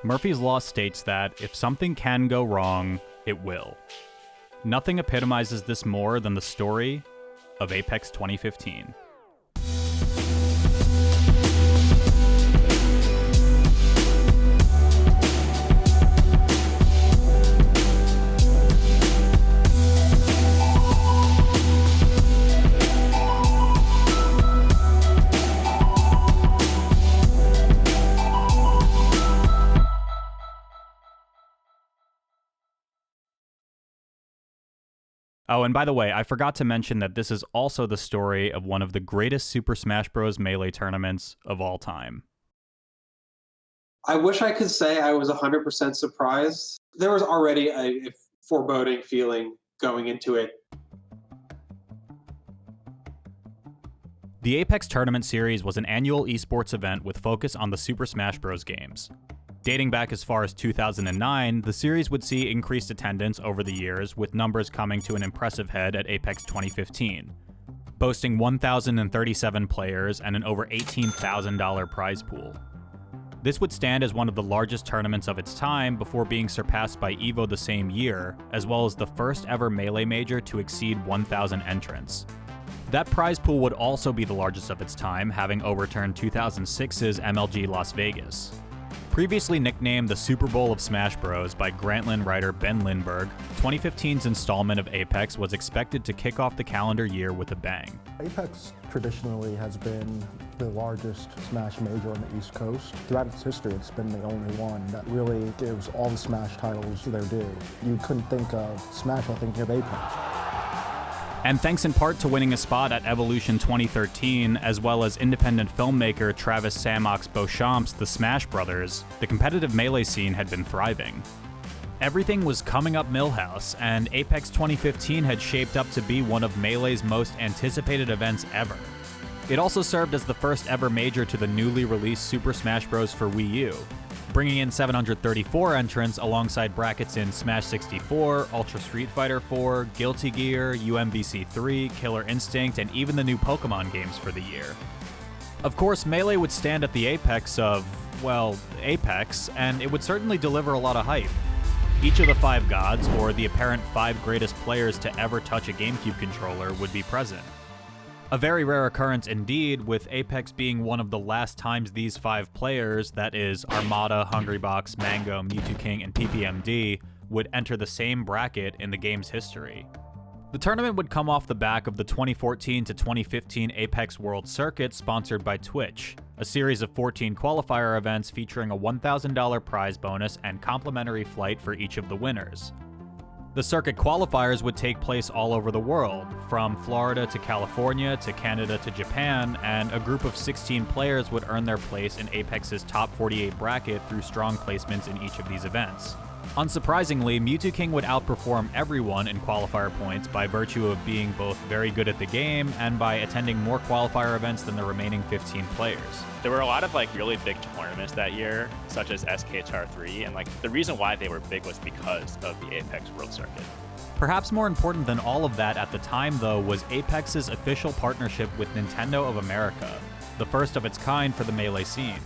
Murphy's Law states that if something can go wrong, it will. Nothing epitomizes this more than the story of Apex 2015. Oh, and by the way, I forgot to mention that this is also the story of one of the greatest Super Smash Bros. Melee tournaments of all time. I wish I could say I was 100% surprised. There was already a foreboding feeling going into it. The Apex Tournament Series was an annual esports event with focus on the Super Smash Bros. Games. Dating back as far as 2009, the series would see increased attendance over the years, with numbers coming to an impressive head at Apex 2015, boasting 1,037 players and an over $18,000 prize pool. This would stand as one of the largest tournaments of its time before being surpassed by EVO the same year, as well as the first ever Melee major to exceed 1,000 entrants. That prize pool would also be the largest of its time, having overturned 2006's MLG Las Vegas. Previously nicknamed the Super Bowl of Smash Bros. By Grantland writer Ben Lindbergh, 2015's installment of Apex was expected to kick off the calendar year with a bang. Apex traditionally has been the largest Smash major on the East Coast. Throughout its history, it's been the only one that really gives all the Smash titles their due. You couldn't think of Smash without thinking of Apex. And thanks in part to winning a spot at Evolution 2013, as well as independent filmmaker Travis Samox Beauchamp's The Smash Brothers, the competitive Melee scene had been thriving. Everything was coming up Millhouse, and Apex 2015 had shaped up to be one of Melee's most anticipated events ever. It also served as the first ever major to the newly released Super Smash Bros. For Wii U, bringing in 734 entrants alongside brackets in Smash 64, Ultra Street Fighter 4, Guilty Gear, UMBC 3, Killer Instinct, and even the new Pokemon games for the year. Of course, Melee would stand at the apex of, well, Apex, and it would certainly deliver a lot of hype. Each of the 5 gods, or the apparent 5 greatest players to ever touch a GameCube controller, would be present. A very rare occurrence indeed, with Apex being one of the last times these 5 players, that is Armada, Hungrybox, Mango, Mewtwo King, and PPMD, would enter the same bracket in the game's history. The tournament would come off the back of the 2014 to 2015 Apex World Circuit sponsored by Twitch, a series of 14 qualifier events featuring a $1,000 prize bonus and complimentary flight for each of the winners. The circuit qualifiers would take place all over the world, from Florida to California to Canada to Japan, and a group of 16 players would earn their place in Apex's top 48 bracket through strong placements in each of these events. Unsurprisingly, Mewtwo King would outperform everyone in qualifier points by virtue of being both very good at the game and by attending more qualifier events than the remaining 15 players. There were a lot of really big tournaments that year, such as SKHR3, and the reason why they were big was because of the Apex World Circuit. Perhaps more important than all of that at the time, though, was Apex's official partnership with Nintendo of America, the first of its kind for the Melee scene.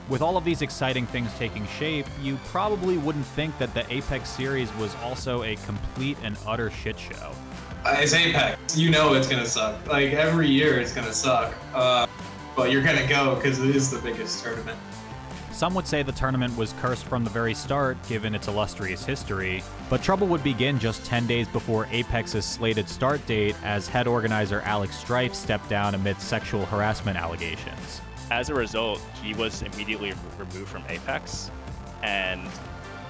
With all of these exciting things taking shape, you probably wouldn't think that the Apex series was also a complete and utter shit show. It's Apex. You know it's gonna suck. Every year it's gonna suck. But you're gonna go because it is the biggest tournament. Some would say the tournament was cursed from the very start, given its illustrious history, but trouble would begin just 10 days before Apex's slated start date as head organizer Alex Strife stepped down amid sexual harassment allegations. As a result, he was immediately removed from Apex, and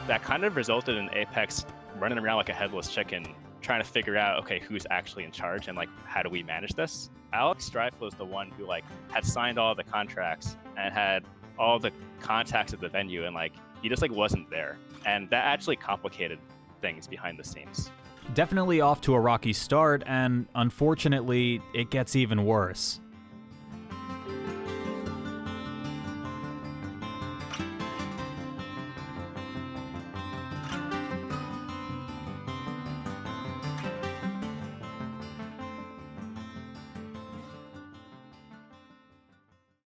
that kind of resulted in Apex running around like a headless chicken, trying to figure out, okay, who's actually in charge and how do we manage this? Alex Strife was the one who had signed all the contracts and had all the contacts at the venue, and he just wasn't there, and that actually complicated things behind the scenes. Definitely off to a rocky start, and unfortunately, it gets even worse.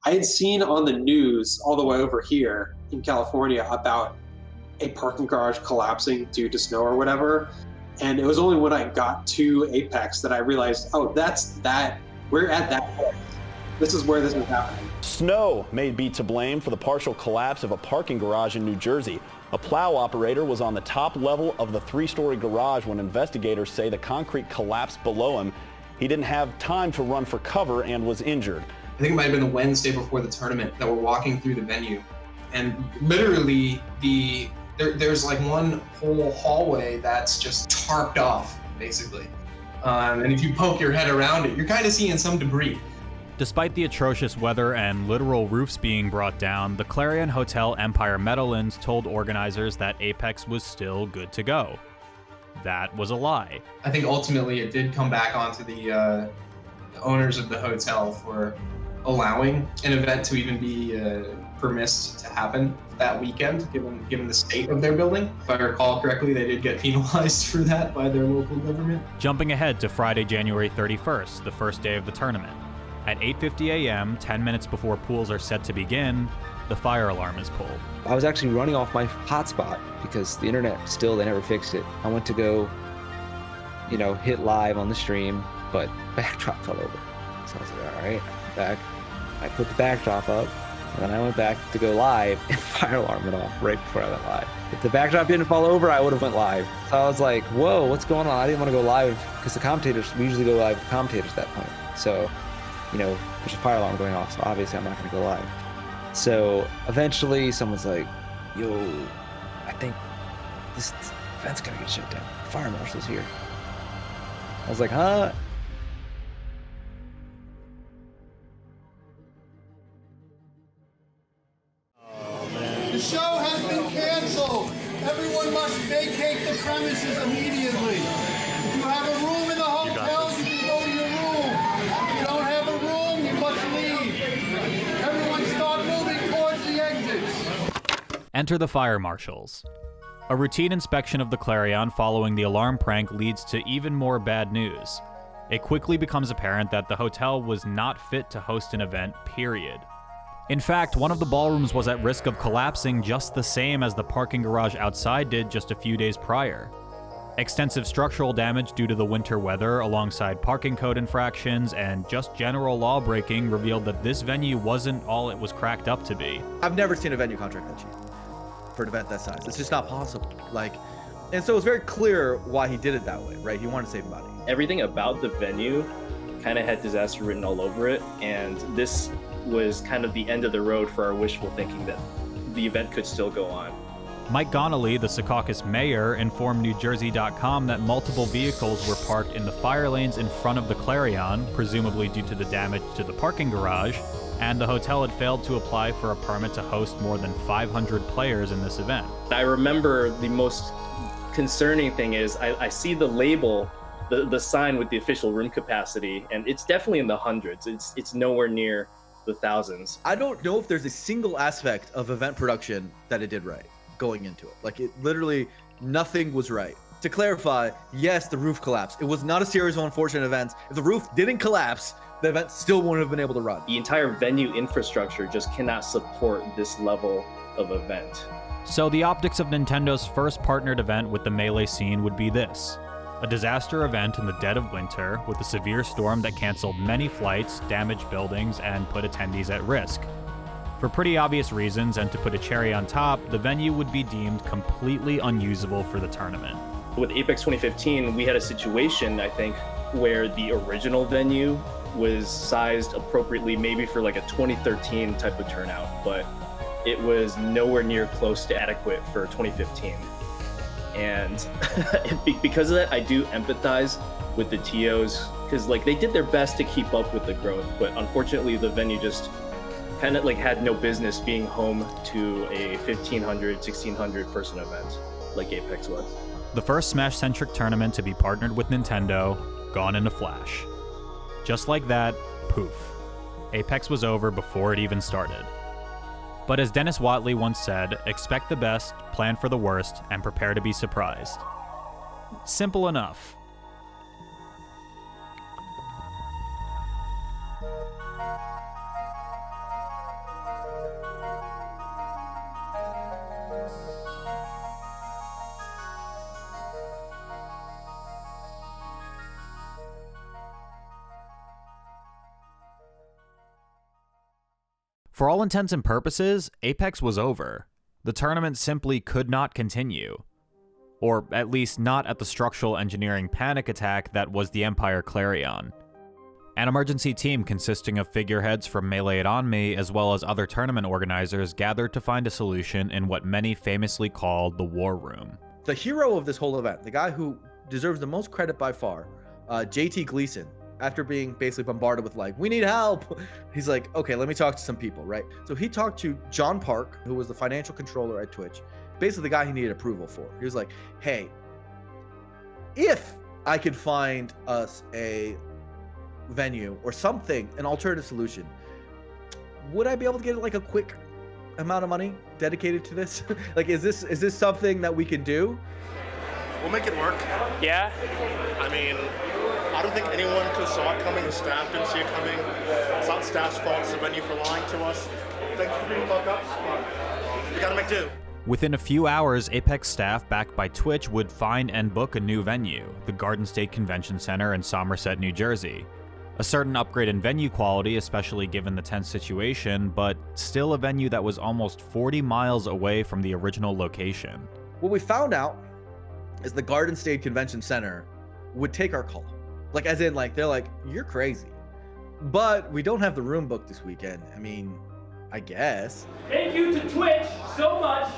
I had seen on the news all the way over here in California about a parking garage collapsing due to snow or whatever. And it was only when I got to Apex that I realized, oh, we're at that point. This is where this is happening. Snow may be to blame for the partial collapse of a parking garage in New Jersey. A plow operator was on the top level of the 3-story garage when investigators say the concrete collapsed below him. He didn't have time to run for cover and was injured. I think it might have been the Wednesday before the tournament that we're walking through the venue, and literally there's like one whole hallway that's just tarped off, basically. And if you poke your head around it, you're kind of seeing some debris. Despite the atrocious weather and literal roofs being brought down, the Clarion Hotel Empire Meadowlands told organizers that Apex was still good to go. That was a lie. I think ultimately it did come back onto the owners of the hotel for allowing an event to even be permitted to happen that weekend, given the state of their building. If I recall correctly, they did get penalized for that by their local government. Jumping ahead to Friday, January 31st, the first day of the tournament. At 8:50 a.m., 10 minutes before pools are set to begin, the fire alarm is pulled. I was actually running off my hotspot because the internet they never fixed it. I went to go, hit live on the stream, but backdrop fell over. So I was like, all right, back. I put the backdrop up, and then I went back to go live, and fire alarm went off right before I went live. If the backdrop didn't fall over, I would have went live. So I was like, whoa, what's going on? I didn't want to go live because we usually go live with commentators at that point. So, there's a fire alarm going off, so obviously I'm not going to go live. So eventually someone's like, yo, I think this event's going to get shut down. The fire marshal's here. I was like, huh? The show has been canceled. Everyone must vacate the premises immediately. If you have a room in the hotel, you can go to your room. If you don't have a room, you must leave. Everyone start moving towards the exits. Enter the fire marshals. A routine inspection of the Clarion following the alarm prank leads to even more bad news. It quickly becomes apparent that the hotel was not fit to host an event, period. In fact, one of the ballrooms was at risk of collapsing just the same as the parking garage outside did just a few days prior. Extensive structural damage due to the winter weather, alongside parking code infractions and just general law breaking, revealed that this venue wasn't all it was cracked up to be. I've never seen a venue contract that cheap for an event that size. It's just not possible. And so it's very clear why he did it that way, right? He wanted to save money. Everything about the venue kind of had disaster written all over it, and this was kind of the end of the road for our wishful thinking that the event could still go on. Mike Donnelly, the Secaucus mayor, informed NewJersey.com that multiple vehicles were parked in the fire lanes in front of the Clarion, presumably due to the damage to the parking garage, and the hotel had failed to apply for a permit to host more than 500 players in this event. I remember the most concerning thing is I see the label, the sign with the official room capacity, and it's definitely in the hundreds. It's nowhere near the thousands. I don't know if there's a single aspect of event production that it did right going into it. It literally, nothing was right. To clarify, yes, the roof collapsed. It was not a series of unfortunate events. If the roof didn't collapse, the event still wouldn't have been able to run. The entire venue infrastructure just cannot support this level of event. So the optics of Nintendo's first partnered event with the Melee scene would be this: a disaster event in the dead of winter with a severe storm that canceled many flights, damaged buildings, and put attendees at risk. For pretty obvious reasons, and to put a cherry on top, the venue would be deemed completely unusable for the tournament. With Apex 2015, we had a situation, I think, where the original venue was sized appropriately, maybe for like a 2013 type of turnout, but it was nowhere near close to adequate for 2015. And because of that, I do empathize with the TOs, because they did their best to keep up with the growth, but unfortunately the venue just kind of had no business being home to a 1,500, 1,600 person event like Apex was. The first Smash-centric tournament to be partnered with Nintendo, gone in a flash. Just like that, poof. Apex was over before it even started. But as Dennis Whatley once said, expect the best, plan for the worst, and prepare to be surprised. Simple enough. For all intents and purposes, Apex was over. The tournament simply could not continue. Or at least not at the structural engineering panic attack that was the Empire Clarion. An emergency team consisting of figureheads from Melee at OnMe as well as other tournament organizers gathered to find a solution in what many famously called the War Room. The hero of this whole event, the guy who deserves the most credit by far, JT Gleason, after being basically bombarded with like, we need help, he's like, okay, let me talk to some people, right? So he talked to John Park, who was the financial controller at Twitch, basically the guy he needed approval for. He was like, hey, if I could find us a venue or something, an alternative solution, would I be able to get like a quick amount of money dedicated to this? Like, is this something that we can do? We'll make it work. Yeah. I mean, I don't think anyone could saw it coming. The staff didn't see it coming. It's not staff's fault. It's the venue for lying to us. Thank you for being fucked up. We gotta make do. Within a few hours, Apex staff backed by Twitch would find and book a new venue, the Garden State Convention Center in Somerset, New Jersey. A certain upgrade in venue quality, especially given the tense situation, but still a venue that was almost 40 miles away from the original location. What we found out is the Garden State Convention Center would take our call. Like, as in, like, they're like, you're crazy. But we don't have the room booked this weekend. I mean, I guess. Thank you to Twitch so much.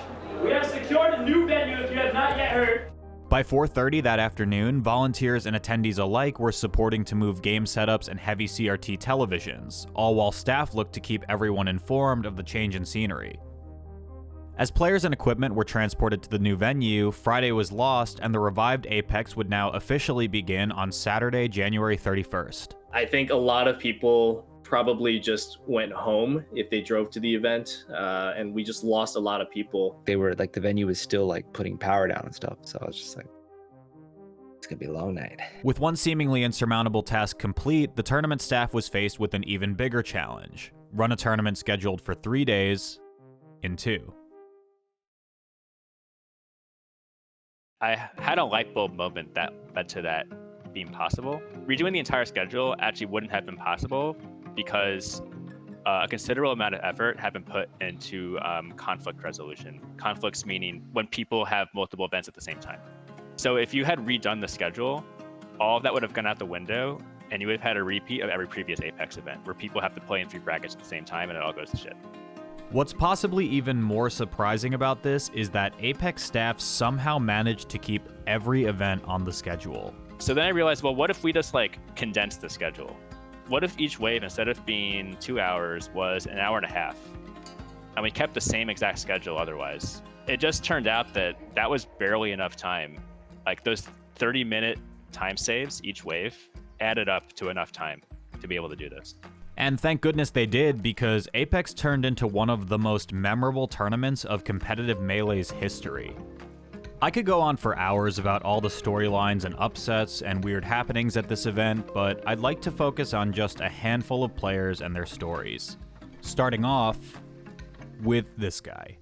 We have secured a new venue if you have not yet heard. By 4:30 that afternoon, volunteers and attendees alike were supporting to move game setups and heavy CRT televisions, all while staff looked to keep everyone informed of the change in scenery. As players and equipment were transported to the new venue, Friday was lost and the revived Apex would now officially begin on Saturday, January 31st. I think a lot of people probably just went home if they drove to the event, and we just lost a lot of people. They were like, the venue was still like putting power down and stuff, so I was just like, it's gonna be a long night. With one seemingly insurmountable task complete, the tournament staff was faced with an even bigger challenge: run a tournament scheduled for 3 days in 2. I had a light bulb moment that led to that being possible. Redoing the entire schedule actually wouldn't have been possible because a considerable amount of effort had been put into conflict resolution. Conflicts meaning when people have multiple events at the same time. So if you had redone the schedule, all of that would have gone out the window and you would have had a repeat of every previous Apex event where people have to play in 3 brackets at the same time and it all goes to shit. What's possibly even more surprising about this is that Apex staff somehow managed to keep every event on the schedule. So then I realized, well, what if we just like condense the schedule? What if each wave, instead of being 2 hours, was an hour and a half? And we kept the same exact schedule otherwise. It just turned out that that was barely enough time. Like those 30-minute time saves each wave added up to enough time to be able to do this. And thank goodness they did, because Apex turned into one of the most memorable tournaments of competitive Melee's history. I could go on for hours about all the storylines and upsets and weird happenings at this event, but I'd like to focus on just a handful of players and their stories. Starting off with this guy.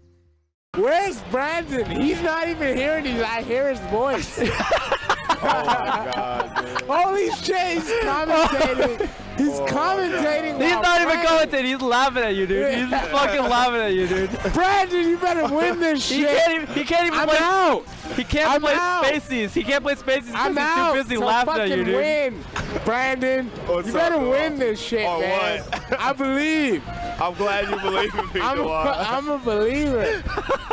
Where's Brandon? He's not even here and I hear his voice. Oh my god, dude. Holy shit, he's commentating. He's commentating. He's not even commentating. He's laughing at you, dude. He's fucking laughing at you, dude. Brandon, you better win this shit. He can't even I'm play. Out. He can't play out. Spaces. He can't play Spaces because I'm he's out. too busy So laughing at you, dude. Win. Brandon, you better win this shit, man. What? I believe. I'm glad you believe in me, I'm a believer.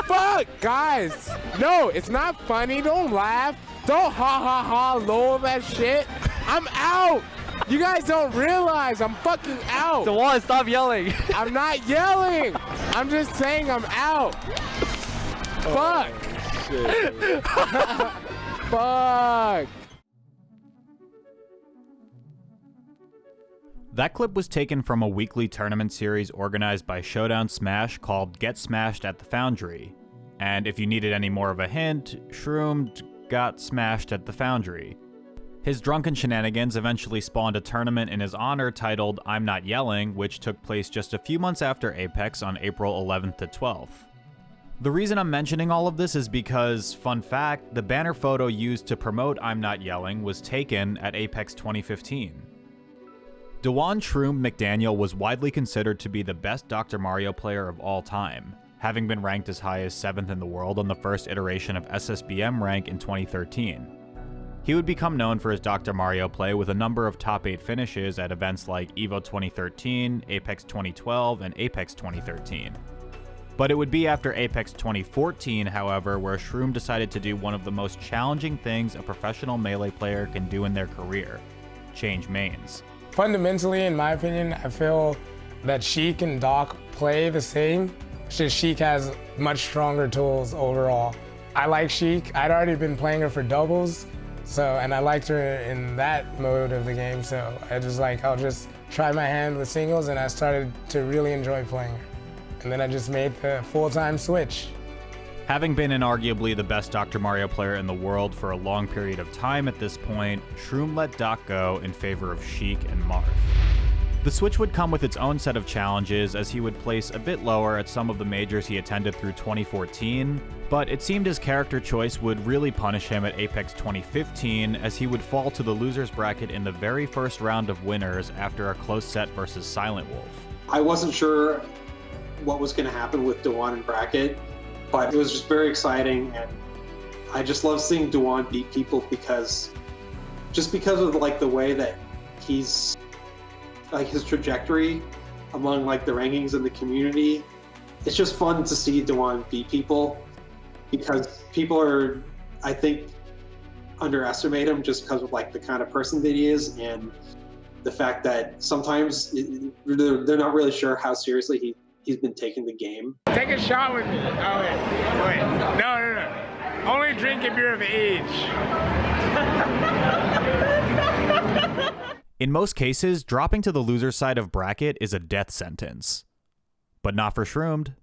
Fuck, guys. No, it's not funny. Don't laugh. Don't ha lol that shit. I'm out. You guys don't realize I'm fucking out. DeWan, stop yelling. I'm not yelling. I'm just saying I'm out. Fuck. Shit, Fuck. That clip was taken from a weekly tournament series organized by Showdown Smash called Get Smashed at the Foundry. And if you needed any more of a hint, Shroomed got smashed at the Foundry. His drunken shenanigans eventually spawned a tournament in his honor titled I'm Not Yelling, which took place just a few months after Apex on April 11th to 12th. The reason I'm mentioning all of this is because, fun fact, the banner photo used to promote I'm Not Yelling was taken at Apex 2015. Dewan Shroomed McDaniel was widely considered to be the best Dr. Mario player of all time, having been ranked as high as 7th in the world on the first iteration of SSBM rank in 2013. He would become known for his Dr. Mario play with a number of top 8 finishes at events like EVO 2013, Apex 2012, and Apex 2013. But it would be after Apex 2014, however, where Shroomed decided to do one of the most challenging things a professional Melee player can do in their career: change mains. Fundamentally, in my opinion, I feel that Sheik and Doc play the same. It's just Sheik has much stronger tools overall. I like Sheik. I'd already been playing her for doubles, and I liked her in that mode of the game, so I'll just try my hand with singles, and I started to really enjoy playing her. And then I just made the full-time switch. Having been inarguably the best Dr. Mario player in the world for a long period of time at this point, Shroomed let Doc go in favor of Sheik and Marth. The switch would come with its own set of challenges, as he would place a bit lower at some of the majors he attended through 2014, but it seemed his character choice would really punish him at Apex 2015, as he would fall to the losers bracket in the very first round of winners after a close set versus Silent Wolf. I wasn't sure what was going to happen with Dewan in bracket, but it was just very exciting, and I just love seeing Dewan beat people because of like the way that he's like his trajectory among like the rankings in the community. It's just fun to see Dewan beat people because people are, I think, underestimate him just because of like the kind of person that he is and the fact that sometimes they're not really sure how seriously he's been taking the game. Take a shot with me. Oh, wait. No. Only drink if you're of age. In most cases, dropping to the loser side of bracket is a death sentence. But not for Shroomed.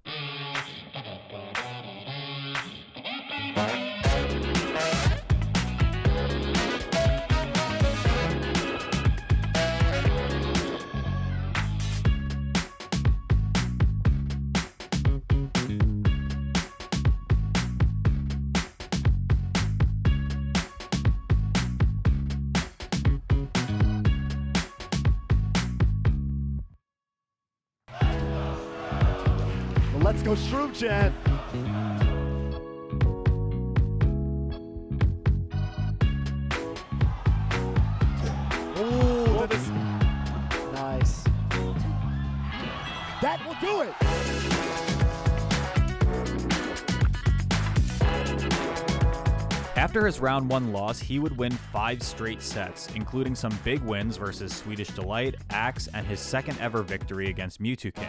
Let's go Shroomed chat. Oh, that is nice. That will do it. After his round 1 loss, he would win 5 straight sets, including some big wins versus Swedish Delight, axe, and his second ever victory against Mewtwo King.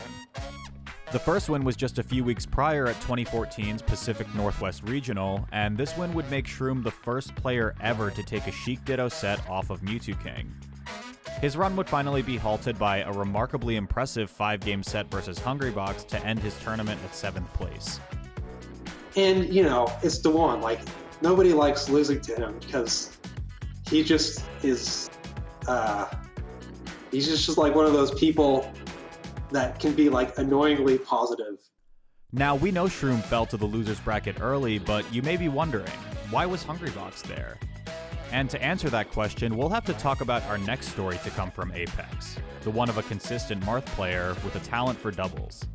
The first win was just a few weeks prior at 2014's Pacific Northwest Regional, and this win would make Shroomed the first player ever to take a Sheik Ditto set off of Mewtwo King. His run would finally be halted by a remarkably impressive 5-game set versus Hungrybox to end his tournament at 7th place. And, you know, it's Dewan. Like, nobody likes losing to him because he just is, he's just like one of those people that can be like annoyingly positive. Now, we know Shroomed fell to the losers bracket early, but you may be wondering, why was Hungrybox there? And to answer that question, we'll have to talk about our next story to come from Apex, the one of a consistent Marth player with a talent for doubles.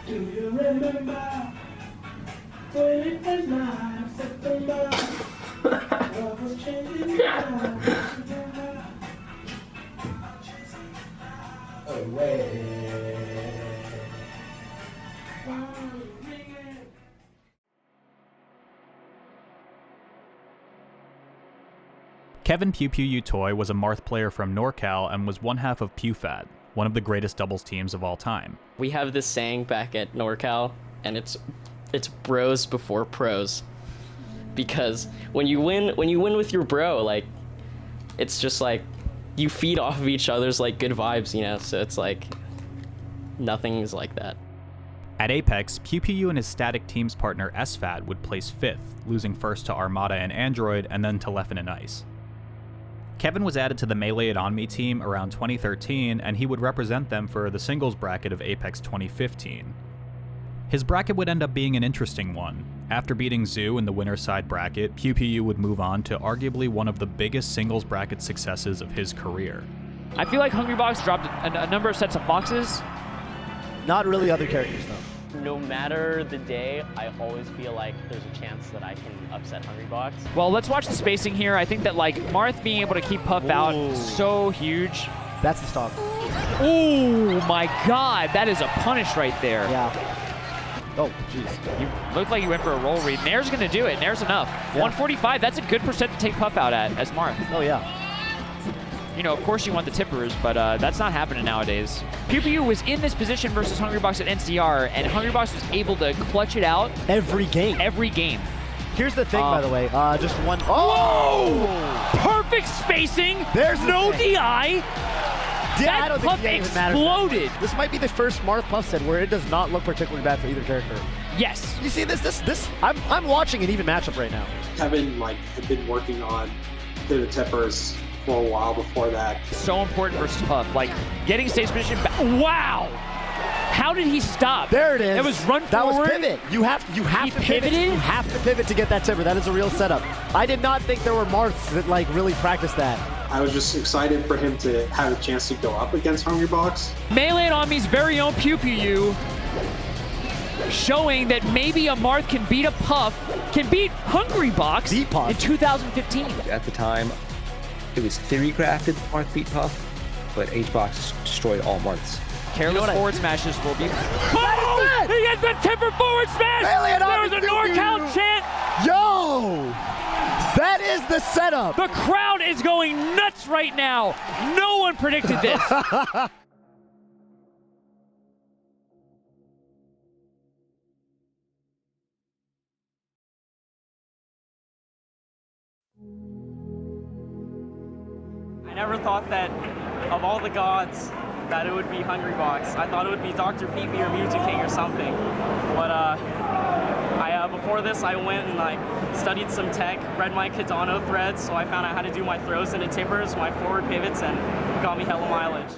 Do you remember 29 September? What was changing now? Away. Kevin PewPewU Toy was a Marth player from NorCal and was one half of PewFat, one of the greatest doubles teams of all time. We have this saying back at NorCal, and it's bros before pros, because when you win with your bro, like, it's just like you feed off of each other's like good vibes, you know. So it's like nothing is like that. At Apex, PewPewU and his static teams partner SFAT would place 5th, losing first to Armada and Android, and then to Leffen and Ice. Kevin was added to the Melee at aMSa team around 2013, and he would represent them for the singles bracket of Apex 2015. His bracket would end up being an interesting one. After beating Zoo in the winner's side bracket, PewPewU would move on to arguably one of the biggest singles bracket successes of his career. I feel like Hungrybox dropped a number of sets of boxes. Not really other characters, though. No matter the day, I always feel like there's a chance that I can upset Hungrybox. Well, let's watch the spacing here. I think that like Marth being able to keep Puff out so huge. That's the stock. Oh my God, that is a punish right there. Yeah. Oh, jeez. You looked like you went for a roll read. Nair's gonna do it. Nair's enough. Yeah. 145, that's a good percent to take Puff out at as Marth. Oh yeah. You know, of course you want the tippers, but that's not happening nowadays. PewPewU was in this position versus Hungrybox at NCR, and Hungrybox was able to clutch it out every game. Every game. Here's the thing, by the way. Just one. Oh! Perfect spacing. There's no DI. I don't Puff think exploded. This might be the first Marth Puff set where it does not look particularly bad for either character. Yes. You see this? I'm watching an even matchup right now. Kevin had been working on the tippers for a while before that. So important versus Puff. Like getting stage position back. Wow. How did he stop? There it is. It was run that forward. That was pivot. You have to pivot. You have to pivot to get that tipper. That is a real setup. I did not think there were Marths that really practiced that. I was just excited for him to have a chance to go up against Hungrybox. Melee at aMSa's very own PewPewU, showing that maybe a Marth can beat a Puff, can beat Hungrybox in 2015. At the time, it was theory crafted Marth beat Puff, but HBox destroyed all Marths. Careless forward smashes will be. Oh! He gets the tipper forward smash! There was a NorCal chant! Yo! That is the setup! The crowd is going nuts right now! No one predicted this! I never thought that of all the gods that it would be Hungrybox. I thought it would be Dr. PP or Music King or something. But before this, I went and studied some tech, read my Cardano threads, so I found out how to do my throws into tippers, my forward pivots, and got me hella mileage.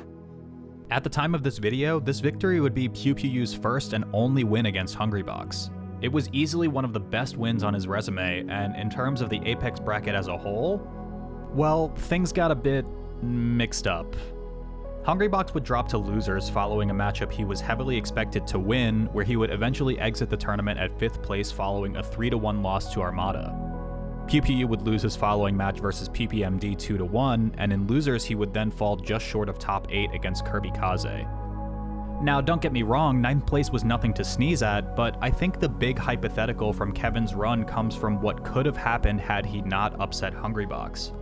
At the time of this video, this victory would be PewPewU's first and only win against Hungrybox. It was easily one of the best wins on his resume, and in terms of the Apex bracket as a whole, well, things got a bit mixed up. Hungrybox would drop to losers following a matchup he was heavily expected to win, where he would eventually exit the tournament at 5th place following a 3-1 loss to Armada. PewPewU would lose his following match versus PPMD 2-1, and in losers he would then fall just short of top 8 against Kirby Kaze. Now don't get me wrong, 9th place was nothing to sneeze at, but I think the big hypothetical from Kevin's run comes from what could have happened had he not upset Hungrybox.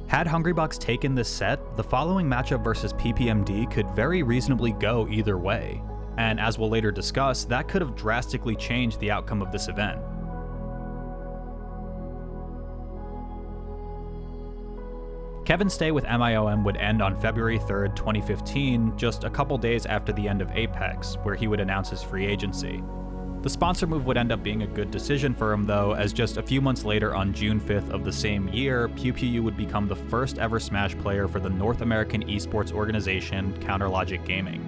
Had Hungrybox taken this set, the following matchup versus PPMD could very reasonably go either way, and as we'll later discuss, that could have drastically changed the outcome of this event. Kevin's stay with MIOM would end on February 3rd, 2015, just a couple days after the end of Apex, where he would announce his free agency. The sponsor move would end up being a good decision for him though, as just a few months later on June 5th of the same year, PewPewU would become the first ever Smash player for the North American esports organization, Counterlogic Gaming.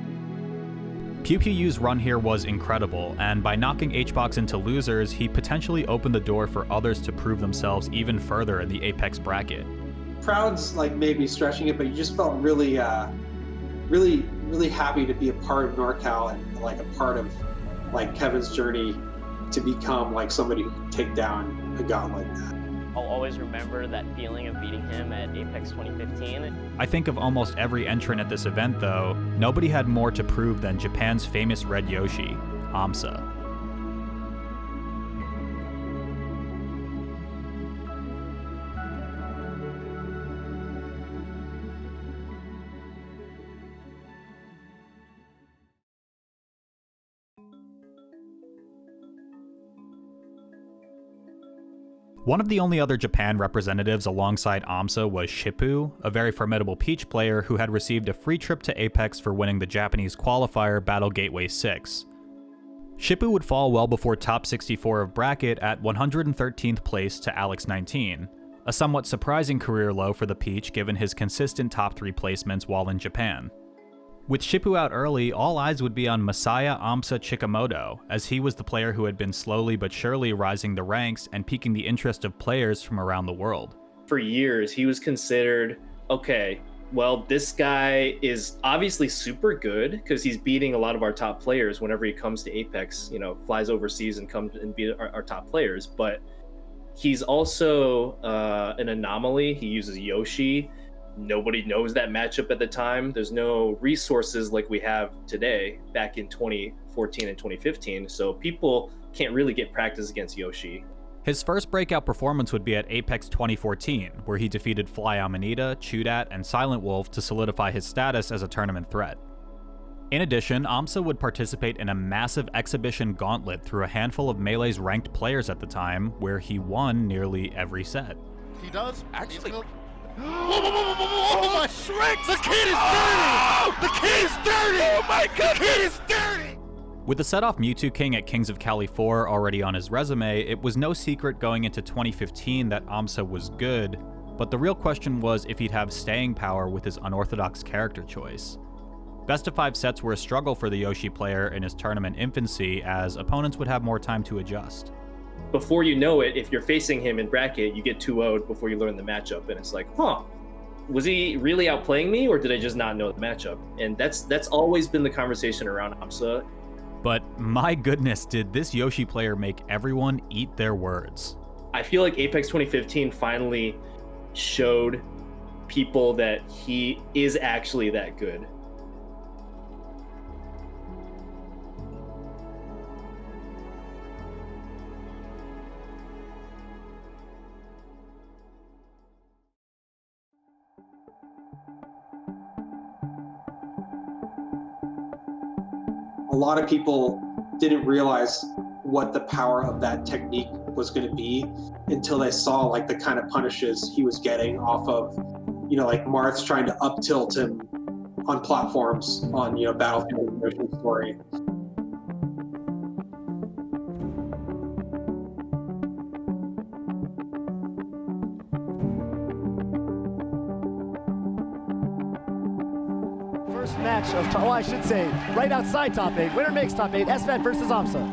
PewPewU's run here was incredible, and by knocking HBox into losers, he potentially opened the door for others to prove themselves even further in the Apex bracket. Crowds maybe stretching it, but you just felt really happy to be a part of NorCal and a part of Kevin's journey to become somebody who can take down a god like that. I'll always remember that feeling of beating him at Apex 2015. I think of almost every entrant at this event though, nobody had more to prove than Japan's famous Red Yoshi, aMSa. One of the only other Japan representatives alongside aMSa was Shippu, a very formidable Peach player who had received a free trip to Apex for winning the Japanese qualifier Battle Gateway 6. Shippu would fall well before top 64 of bracket at 113th place to Alex 19, a somewhat surprising career low for the Peach given his consistent top 3 placements while in Japan. With Shippu out early, all eyes would be on Masaya aMSa Chikamoto, as he was the player who had been slowly but surely rising the ranks and piquing the interest of players from around the world. For years, he was considered, okay, well, this guy is obviously super good because he's beating a lot of our top players whenever he comes to Apex, flies overseas and comes and beat our top players. But he's also an anomaly. He uses Yoshi. Nobody knows that matchup at the time. There's no resources like we have today back in 2014 and 2015. So people can't really get practice against Yoshi. His first breakout performance would be at Apex 2014, where he defeated Fly Amanita, Chudat, and Silent Wolf to solidify his status as a tournament threat. In addition, aMSa would participate in a massive exhibition gauntlet through a handful of Melee's ranked players at the time, where he won nearly every set. He does actually. Oh my Shrek! The kid is dirty! The kid is dirty! Oh my god! The kid is dirty! With the set off Mewtwo King at Kings of Cali 4 already on his resume, it was no secret going into 2015 that aMSa was good, but the real question was if he'd have staying power with his unorthodox character choice. Best of 5 sets were a struggle for the Yoshi player in his tournament infancy, as opponents would have more time to adjust. Before you know it, if you're facing him in bracket, you get 2-0'd before you learn the matchup, and it's like, was he really outplaying me, or did I just not know the matchup? And that's always been the conversation around aMSa. But my goodness, did this Yoshi player make everyone eat their words. I feel like Apex 2015 finally showed people that he is actually that good. A lot of people didn't realize what the power of that technique was going to be until they saw like the kind of punishes he was getting off of, like Marth's trying to up tilt him on platforms on, Battlefield and Ocean Story. Match of, I should say, right outside top 8. Winner makes top 8. SVET versus aMSa.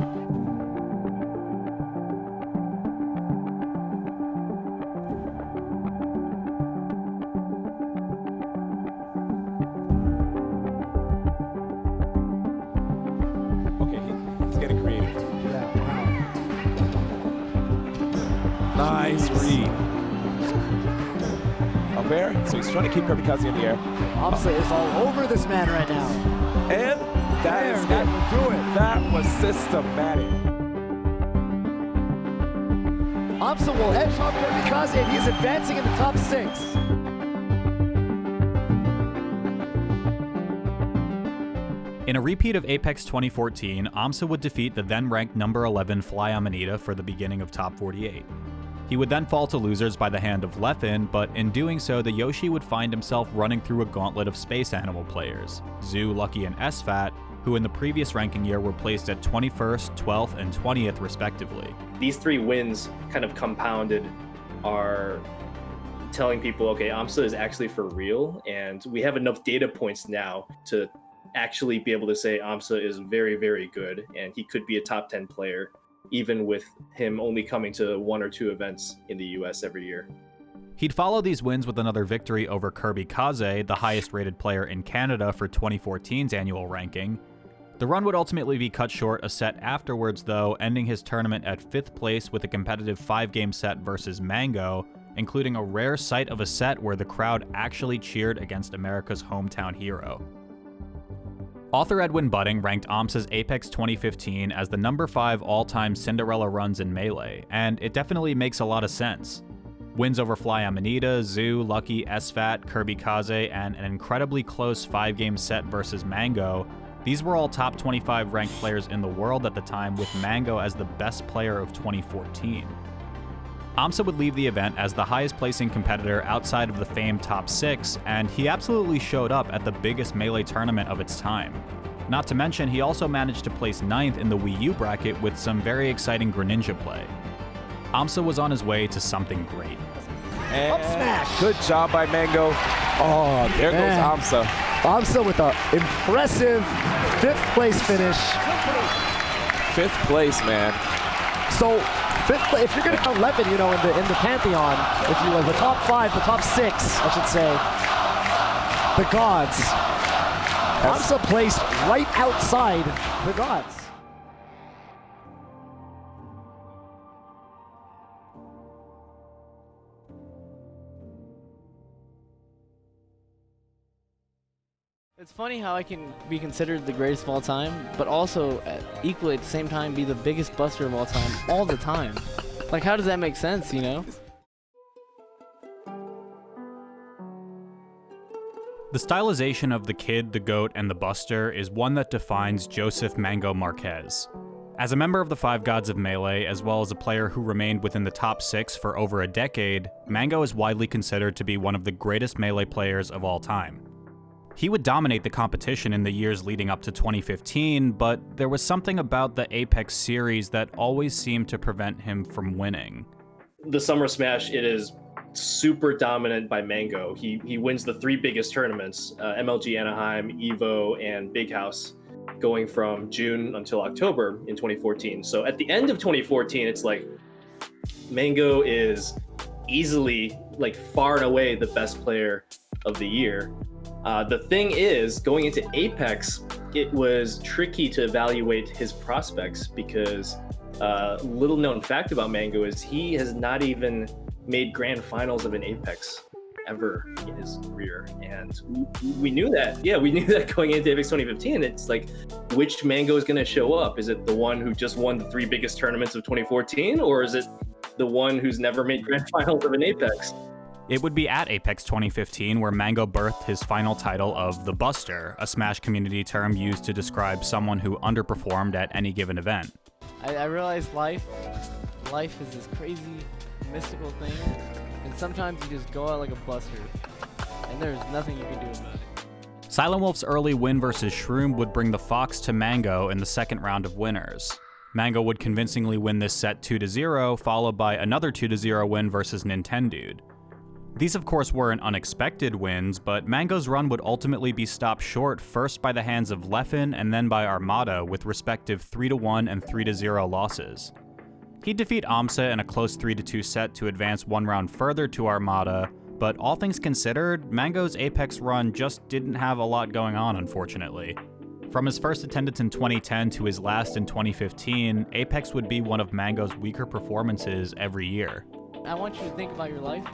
Okay, he's getting creative. Nice read. Up air, so he's trying to keep Kamikaze in the air. aMSa is all over this man right now. And that will do it. That was systematic. aMSa will edge off Kamikaze, and he's advancing in the top 6. In a repeat of Apex 2014, aMSa would defeat the then-ranked number 11 Fly Amanita for the beginning of top 48. He would then fall to losers by the hand of Leffen, but in doing so, the Yoshi would find himself running through a gauntlet of space animal players, Zoo, Lucky, and SFAT, who in the previous ranking year were placed at 21st, 12th, and 20th respectively. These 3 wins kind of compounded are telling people, okay, aMSa is actually for real, and we have enough data points now to actually be able to say aMSa is very, very good, and he could be a top 10 player, even with him only coming to 1 or 2 events in the US every year. He'd follow these wins with another victory over Kirby Kaze, the highest rated player in Canada for 2014's annual ranking. The run would ultimately be cut short a set afterwards though, ending his tournament at 5th place with a competitive 5-game set versus Mango, including a rare sight of a set where the crowd actually cheered against America's hometown hero. Author Edwin Budding ranked aMSa's Apex 2015 as the number 5 all-time Cinderella runs in Melee, and it definitely makes a lot of sense. Wins over Fly Amanita, Zoo, Lucky, SFAT, Kirby Kaze, and an incredibly close 5-game set versus Mango, these were all top 25 ranked players in the world at the time, with Mango as the best player of 2014. aMSa would leave the event as the highest placing competitor outside of the famed top 6, and he absolutely showed up at the biggest Melee tournament of its time. Not to mention, he also managed to place 9th in the Wii U bracket with some very exciting Greninja play. aMSa was on his way to something great. And Up smash. Good job by Mango. Oh, there goes aMSa. aMSa with an impressive 5th place finish. 5th place, man. So, 5th place, if you're going to count Leffen, you know, in the pantheon, if you were the top 5, the top 6, I should say, the gods. aMSa placed right outside the gods. It's funny how I can be considered the greatest of all time, but also equally at the same time be the biggest buster of all time, all the time. Like, how does that make sense, you know? The stylization of the Kid, the Goat, and the Buster is one that defines Joseph Mango Marquez. As a member of the 5 Gods of Melee, as well as a player who remained within the top 6 for over a decade, Mango is widely considered to be one of the greatest Melee players of all time. He would dominate the competition in the years leading up to 2015, but there was something about the Apex series that always seemed to prevent him from winning. The Summer Smash, it is super dominant by Mango. He wins the 3 biggest tournaments, MLG Anaheim, EVO, and Big House, going from June until October in 2014. So at the end of 2014, it's like Mango is easily, like, far and away the best player of the year. The thing is, going into Apex, it was tricky to evaluate his prospects because little known fact about Mango is he has not even made grand finals of an Apex ever in his career. And we knew that. Yeah, we knew that going into Apex 2015. It's like, which Mango is going to show up? Is it the one who just won the 3 biggest tournaments of 2014? Or is it the one who's never made grand finals of an Apex? It would be at Apex 2015 where Mango birthed his final title of the Buster, a Smash community term used to describe someone who underperformed at any given event. I realized life is this crazy, mystical thing, and sometimes you just go out like a buster, and there's nothing you can do about it. Silent Wolf's early win versus Shroomed would bring the Fox to Mango in the second round of winners. Mango would convincingly win this set 2-0, followed by another 2-0 win versus Nintendude. These of course weren't unexpected wins, but Mango's run would ultimately be stopped short first by the hands of Leffen and then by Armada with respective 3-1 and 3-0 losses. He'd defeat aMSa in a close 3-2 set to advance 1 round further to Armada, but all things considered, Mango's Apex run just didn't have a lot going on, unfortunately. From his first attendance in 2010 to his last in 2015, Apex would be one of Mango's weaker performances every year. I want you to think about your life.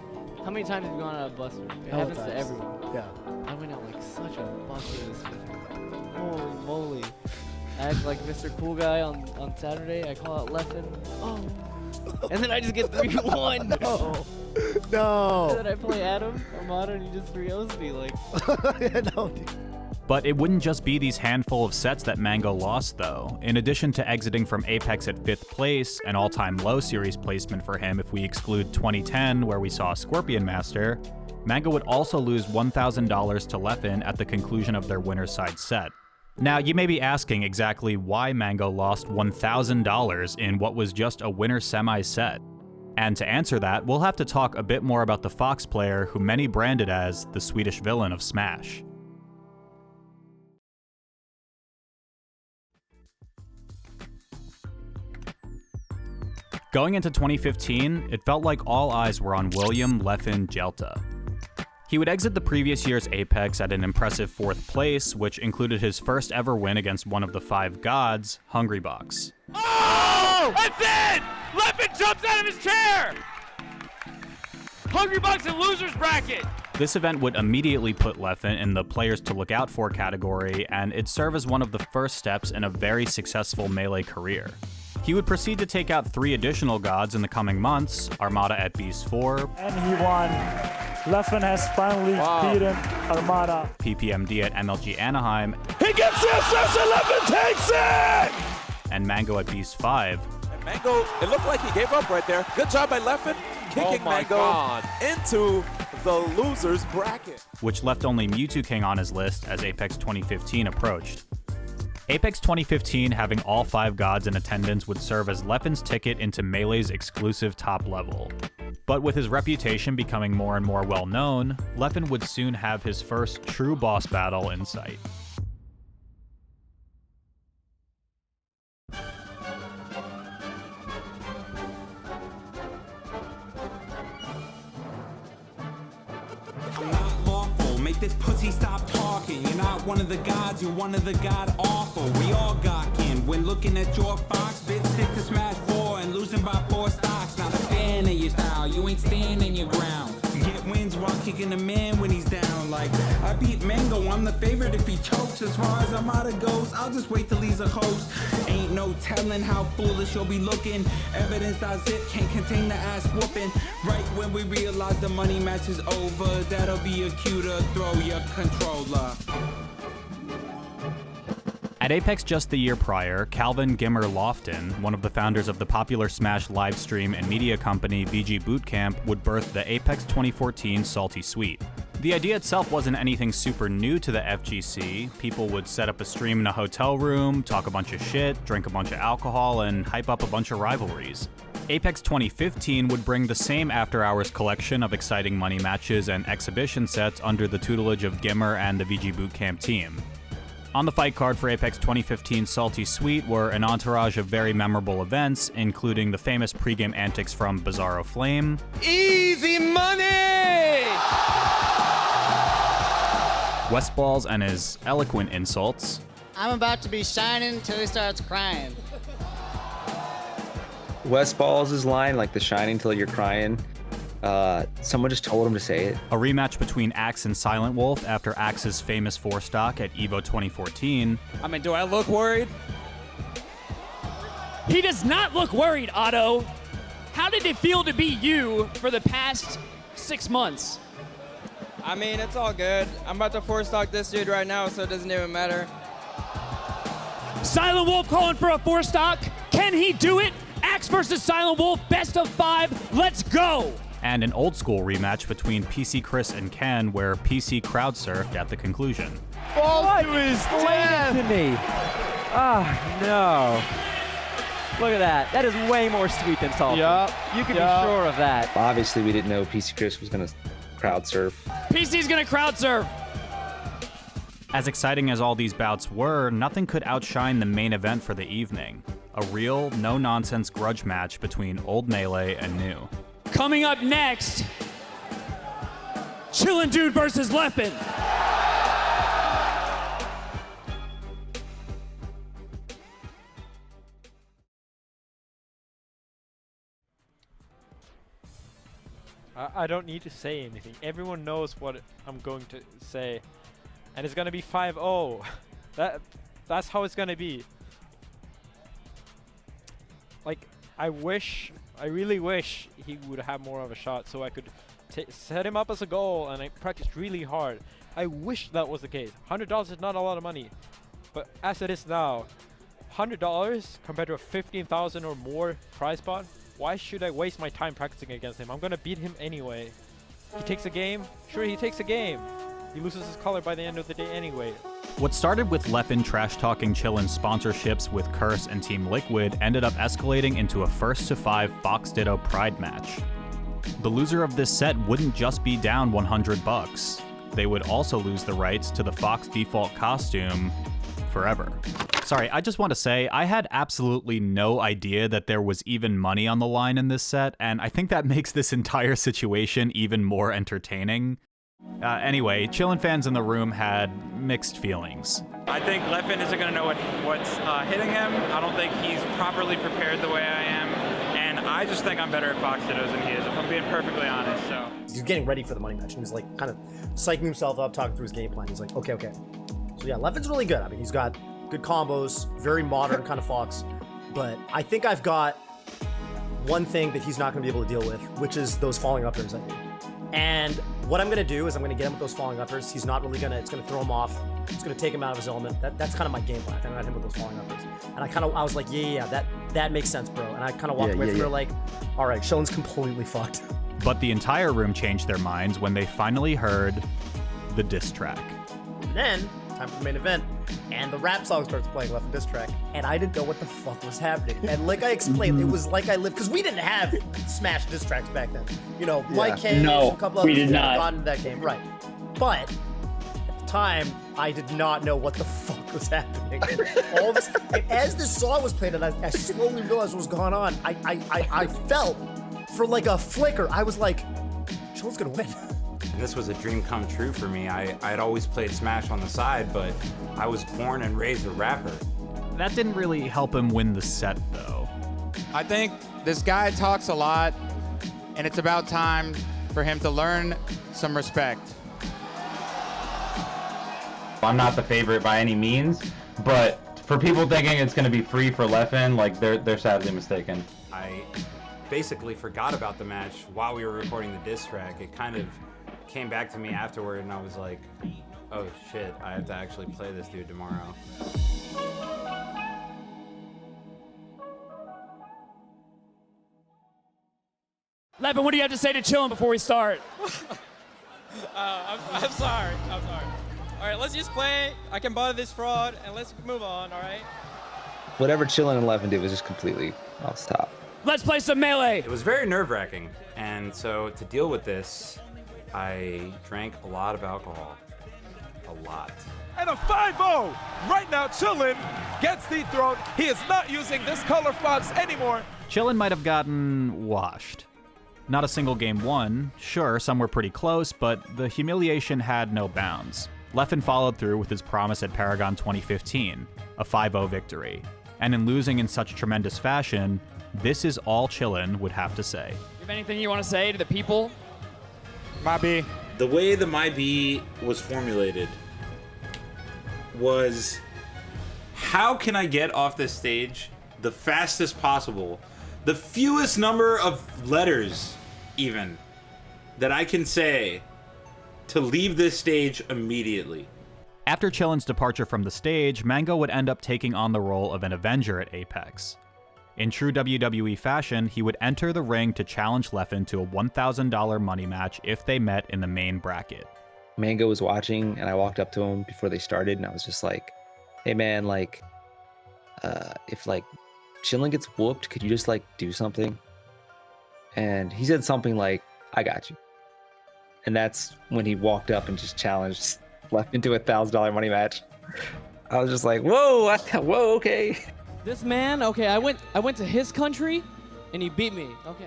How many times have you gone out of buster? It happens to everyone. Yeah. I went out like such a buster this week. Holy moly. I act like Mr. Cool Guy on Saturday. I call out Leffen. Oh. And then I just get 3-1. No. And then I play Adam, Armada, and he just 3-0s me. Like. Yeah, no, dude. But it wouldn't just be these handful of sets that Mango lost, though. In addition to exiting from Apex at 5th place, an all-time low series placement for him if we exclude 2010, where we saw Scorpion Master, Mango would also lose $1,000 to Leffen at the conclusion of their winner's side set. Now, you may be asking exactly why Mango lost $1,000 in what was just a winner semi set. And to answer that, we'll have to talk a bit more about the Fox player who many branded as the Swedish villain of Smash. Going into 2015, it felt like all eyes were on William Leffen Jelta. He would exit the previous year's Apex at an impressive 4th place, which included his first ever win against one of the 5 gods, Hungrybox. Oh! That's it! Leffen jumps out of his chair! Hungrybox in loser's bracket! This event would immediately put Leffen in the Players to Look Out For category, and it'd serve as one of the first steps in a very successful Melee career. He would proceed to take out 3 additional gods in the coming months, Armada at Beast 4, and he won. Leffen has finally beaten Armada. PPMD at MLG Anaheim, He gets the assist and Leffen takes it! and Mango at Beast 5. And Mango, it looked like he gave up right there. Good job by Leffen, kicking Mango into the loser's bracket. Which left only Mewtwo King on his list as Apex 2015 approached. Apex 2015 having all 5 gods in attendance would serve as Leffen's ticket into Melee's exclusive top level. But with his reputation becoming more and more well-known, Leffen would soon have his first true boss battle in sight. Make this pussy stop talking. You're not one of the gods, you're one of the god awful. We all got in when looking at your fox. Bitch, stick to smash 4 and losing by 4 stocks. Not a fan of your style, you ain't standing your ground. You get wins while kicking the man when he's down. Like, I beat Mango, I'm the favorite if he chokes. As far as Armada goes, I'll just wait till he's a host. Ain't no telling how foolish you'll be looking. Evidence.zip can't contain the ass whooping. Right when we realize the money match is over, that'll be a cue to throw your controller. At Apex just the year prior, Calvin Gimmer Lofton, one of the founders of the popular Smash livestream and media company VG Bootcamp, would birth the Apex 2014 Salty Suite. The idea itself wasn't anything super new to the FGC. People would set up a stream in a hotel room, talk a bunch of shit, drink a bunch of alcohol, and hype up a bunch of rivalries. Apex 2015 would bring the same after-hours collection of exciting money matches and exhibition sets under the tutelage of Gimmer and the VG Bootcamp team. On the fight card for Apex 2015 Salty Suite were an entourage of very memorable events, including the famous pregame antics from Bizarro Flame, Easy money! Westballs and his eloquent insults, I'm about to be shining until he starts crying. Wes Balls' line, like the shining till you're crying. Someone just told him to say it. A rematch between Axe and Silent Wolf after Axe's famous 4-stock at EVO 2014. I mean, do I look worried? He does not look worried, Otto. How did it feel to be you for the past 6 months? I mean, it's all good. I'm about to 4-stock this dude right now, so it doesn't even matter. Silent Wolf calling for a 4-stock. Can he do it? Axe versus Silent Wolf, best of 5. Let's go! And an old school rematch between PC Chris and Ken, where PC crowd surfed at the conclusion. Falls to his death! To me. Ah, no. Look at that. That is way more sweet than salty. Yep. You can be sure of that. Obviously, we didn't know PC Chris was going to crowd surf. PC's gonna crowd surf. As exciting as all these bouts were, nothing could outshine the main event for the evening. A real, no-nonsense grudge match between old Melee and new. Coming up next, Chillin Dude versus Leffen. I don't need to say anything. Everyone knows what I'm going to say. And it's gonna be 5-0. That's how it's gonna be. Like, I really wish he would have more of a shot so I could set him up as a goal, and I practiced really hard. I wish that was the case. $100 is not a lot of money, but as it is now, $100 compared to a 15,000 or more prize pot, why should I waste my time practicing against him? I'm gonna beat him anyway. He takes a game? Sure, he takes a game. He loses his color by the end of the day anyway. What started with Leffen trash-talking Chillin sponsorships with Curse and Team Liquid ended up escalating into a 1-to-5 Fox Ditto Pride match. The loser of this set wouldn't just be down $100. They would also lose the rights to the Fox default costume forever. Sorry, I just want to say, I had absolutely no idea that there was even money on the line in this set, and I think that makes this entire situation even more entertaining. Anyway, Chillin fans in the room had mixed feelings. I think Leffen isn't going to know what's hitting him. I don't think he's properly prepared the way I am. And I just think I'm better at Fox Dittos than he is, if I'm being perfectly honest. So he's getting ready for the money match, and he's like kind of psyching himself up, talking through his game plan. He's like, okay. So yeah, Leffen's really good. I mean, he's got good combos, very modern kind of Fox. But I think I've got one thing that he's not going to be able to deal with, which is those falling uppers at me. And what I'm going to do is I'm going to get him with those falling uppers. He's not really going to, it's going to throw him off. It's going to take him out of his element. That's kind of my game plan. I'm going to hit him with those falling uppers. And I was like, yeah, that makes sense, bro. And I kind of walked away from there like, all right, Chillin's completely fucked. But the entire room changed their minds when they finally heard the diss track. And then time for the main event, and the rap song starts playing, Leffen diss track, and I didn't know what the fuck was happening. And like I explained, it was like I lived, because we didn't have Smash diss tracks back then. You know, Mike K, a couple others had gotten into that game, right? But at the time, I did not know what the fuck was happening. All this, and as this song was played, and I slowly realized what was going on, I felt for like a flicker, I was like, Chillin's gonna win. And this was a dream come true for me. I'd always played Smash on the side, but I was born and raised a rapper. That didn't really help him win the set, though. I think this guy talks a lot, and it's about time for him to learn some respect. I'm not the favorite by any means, but for people thinking it's going to be free for Leffen, like they're sadly mistaken. I basically forgot about the match while we were recording the diss track. It kind of came back to me afterward, and I was like, oh shit, I have to actually play this dude tomorrow. Leffen, what do you have to say to Chillin before we start? I'm sorry. All right, let's just play. I can bother this fraud, and let's move on, all right? Whatever Chillin and Leffen did was just completely off the top. Let's play some Melee. It was very nerve-wracking, and so to deal with this, I drank a lot of alcohol. A lot. And a 5-0. Right now, Chillin gets dethroned. He is not using this color fox anymore. Chillin might have gotten washed. Not a single game won. Sure, some were pretty close, but the humiliation had no bounds. Leffen followed through with his promise at Paragon 2015, a 5-0 victory. And in losing in such tremendous fashion, this is all Chillin would have to say. You have anything you want to say to the people? My B. The way the My B was formulated was, how can I get off this stage the fastest possible? The fewest number of letters, even, that I can say to leave this stage immediately. After Chillin's departure from the stage, Mango would end up taking on the role of an Avenger at Apex. In true WWE fashion, he would enter the ring to challenge Leffen to a $1,000 money match if they met in the main bracket. Mango was watching, and I walked up to him before they started, and I was just like, hey man, like, if like Chillin gets whooped, could you just like do something? And he said something like, I got you. And that's when he walked up and just challenged Leffen into a $1,000 money match. I was just like, whoa, whoa, okay. This man, okay, I went to his country and he beat me. Okay.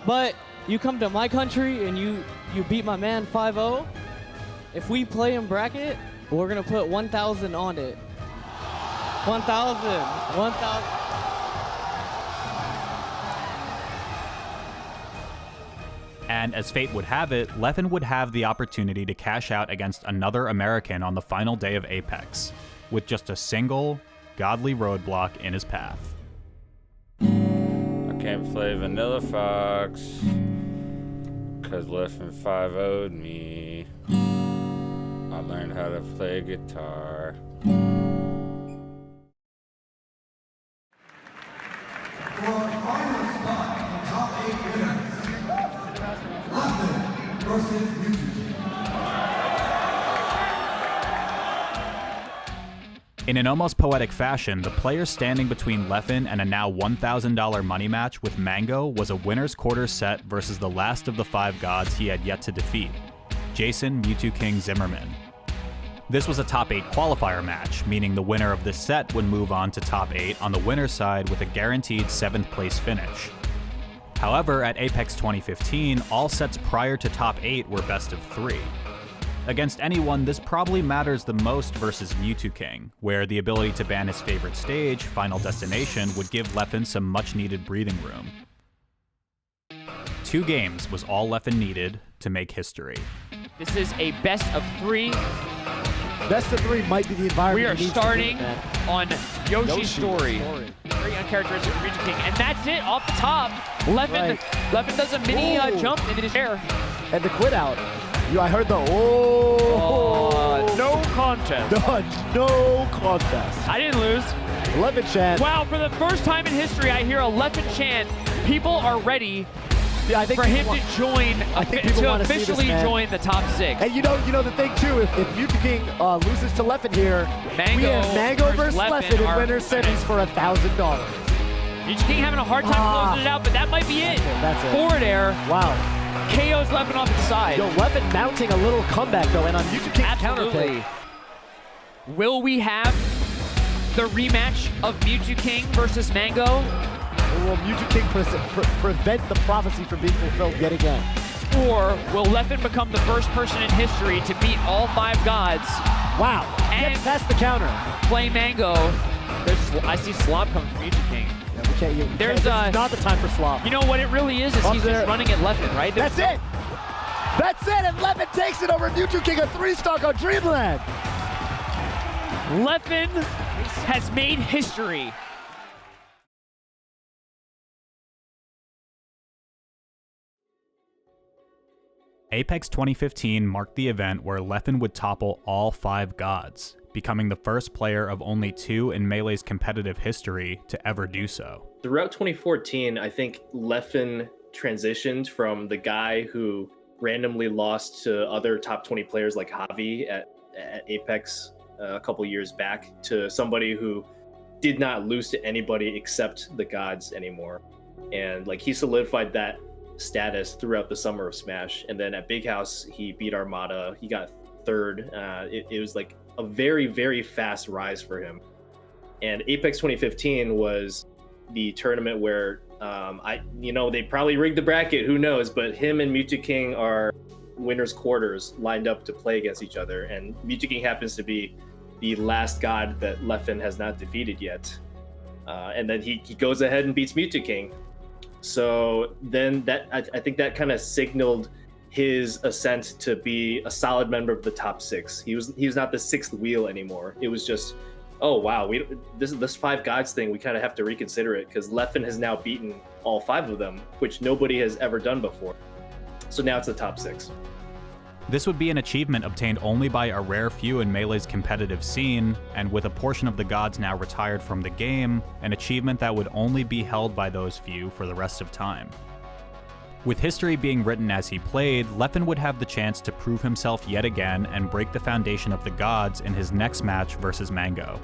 But you come to my country and you beat my man 5-0. If we play in bracket, we're gonna put 1,000 on it. 1,000. And as fate would have it, Leffen would have the opportunity to cash out against another American on the final day of Apex, with just a single, godly roadblock in his path. I can't play Vanilla Fox, cause Leffen 5-0'd me. I learned how to play guitar. For our final spot in top 8 winners, Leffen versus PewPewU. In an almost poetic fashion, the player standing between Leffen and a now $1,000 money match with Mango was a winner's quarter set versus the last of the 5 gods he had yet to defeat, Jason Mewtwo King Zimmerman. This was a top 8 qualifier match, meaning the winner of this set would move on to top 8 on the winner's side with a guaranteed 7th place finish. However, at Apex 2015, all sets prior to top 8 were best of 3. Against anyone, this probably matters the most versus Mewtwo King, where the ability to ban his favorite stage, Final Destination, would give Leffen some much-needed breathing room. 2 games was all Leffen needed to make history. This is a best of 3. Best of 3 might be the environment. We are starting on Yoshi's Story. Very uncharacteristic of Mewtwo King. And that's it, off the top. Leffen does a mini jump into his air. And the quit out. I heard the no contest. No contest. I didn't lose. Leffen chant. Wow, for the first time in history, I hear a Leffen chant. People are ready Yeah, I think for him people to join, I think people to want to see this, officially man. join the top 6. And you know the thing too, if Muta King loses to Leffen here, we have Mango versus Leffen in winner's semis for $1,000. Muta King having a hard time closing it out, but that might be it. That's it. Forward air. Wow. KO's Leffen off its side. Yo, Leffen mounting a little comeback though, and on Muta King's Absolutely. counterpick. Will we have the rematch of Muta King versus Mango? Or will Muta King prevent the prophecy from being fulfilled yet again? Or will Leffen become the first person in history to beat all 5 gods? Wow. And that's the counter. Play Mango. I see Slob coming from Muta King. This is not the time for slop. You know what it really is he's just running at Leffen, right? That's it. That's it, and Leffen takes it over Muta King, a 3-stock on Dreamland. Leffen has made history. Apex 2015 marked the event where Leffen would topple all 5 gods, becoming the first player of only 2 in Melee's competitive history to ever do so. Throughout 2014, I think Leffen transitioned from the guy who randomly lost to other top 20 players like Javi at Apex a couple years back to somebody who did not lose to anybody except the gods anymore. And like he solidified that status throughout the summer of Smash. And then at Big House, he beat Armada. He got 3rd. It was like a very, very fast rise for him. And Apex 2015 was the tournament where they probably rigged the bracket, who knows, but him and Muta King are winners quarters lined up to play against each other. And Muta King happens to be the last god that Leffen has not defeated yet. And then he goes ahead and beats Muta King. So then I think that kind of signaled his ascent to be a solid member of the top 6. He was not the 6th wheel anymore. It was just, oh wow, this 5 gods thing, we kind of have to reconsider it because Leffen has now beaten all 5 of them, which nobody has ever done before. So now it's the top 6. This would be an achievement obtained only by a rare few in Melee's competitive scene, and with a portion of the gods now retired from the game, an achievement that would only be held by those few for the rest of time. With history being written as he played, Leffen would have the chance to prove himself yet again and break the foundation of the gods in his next match versus Mango.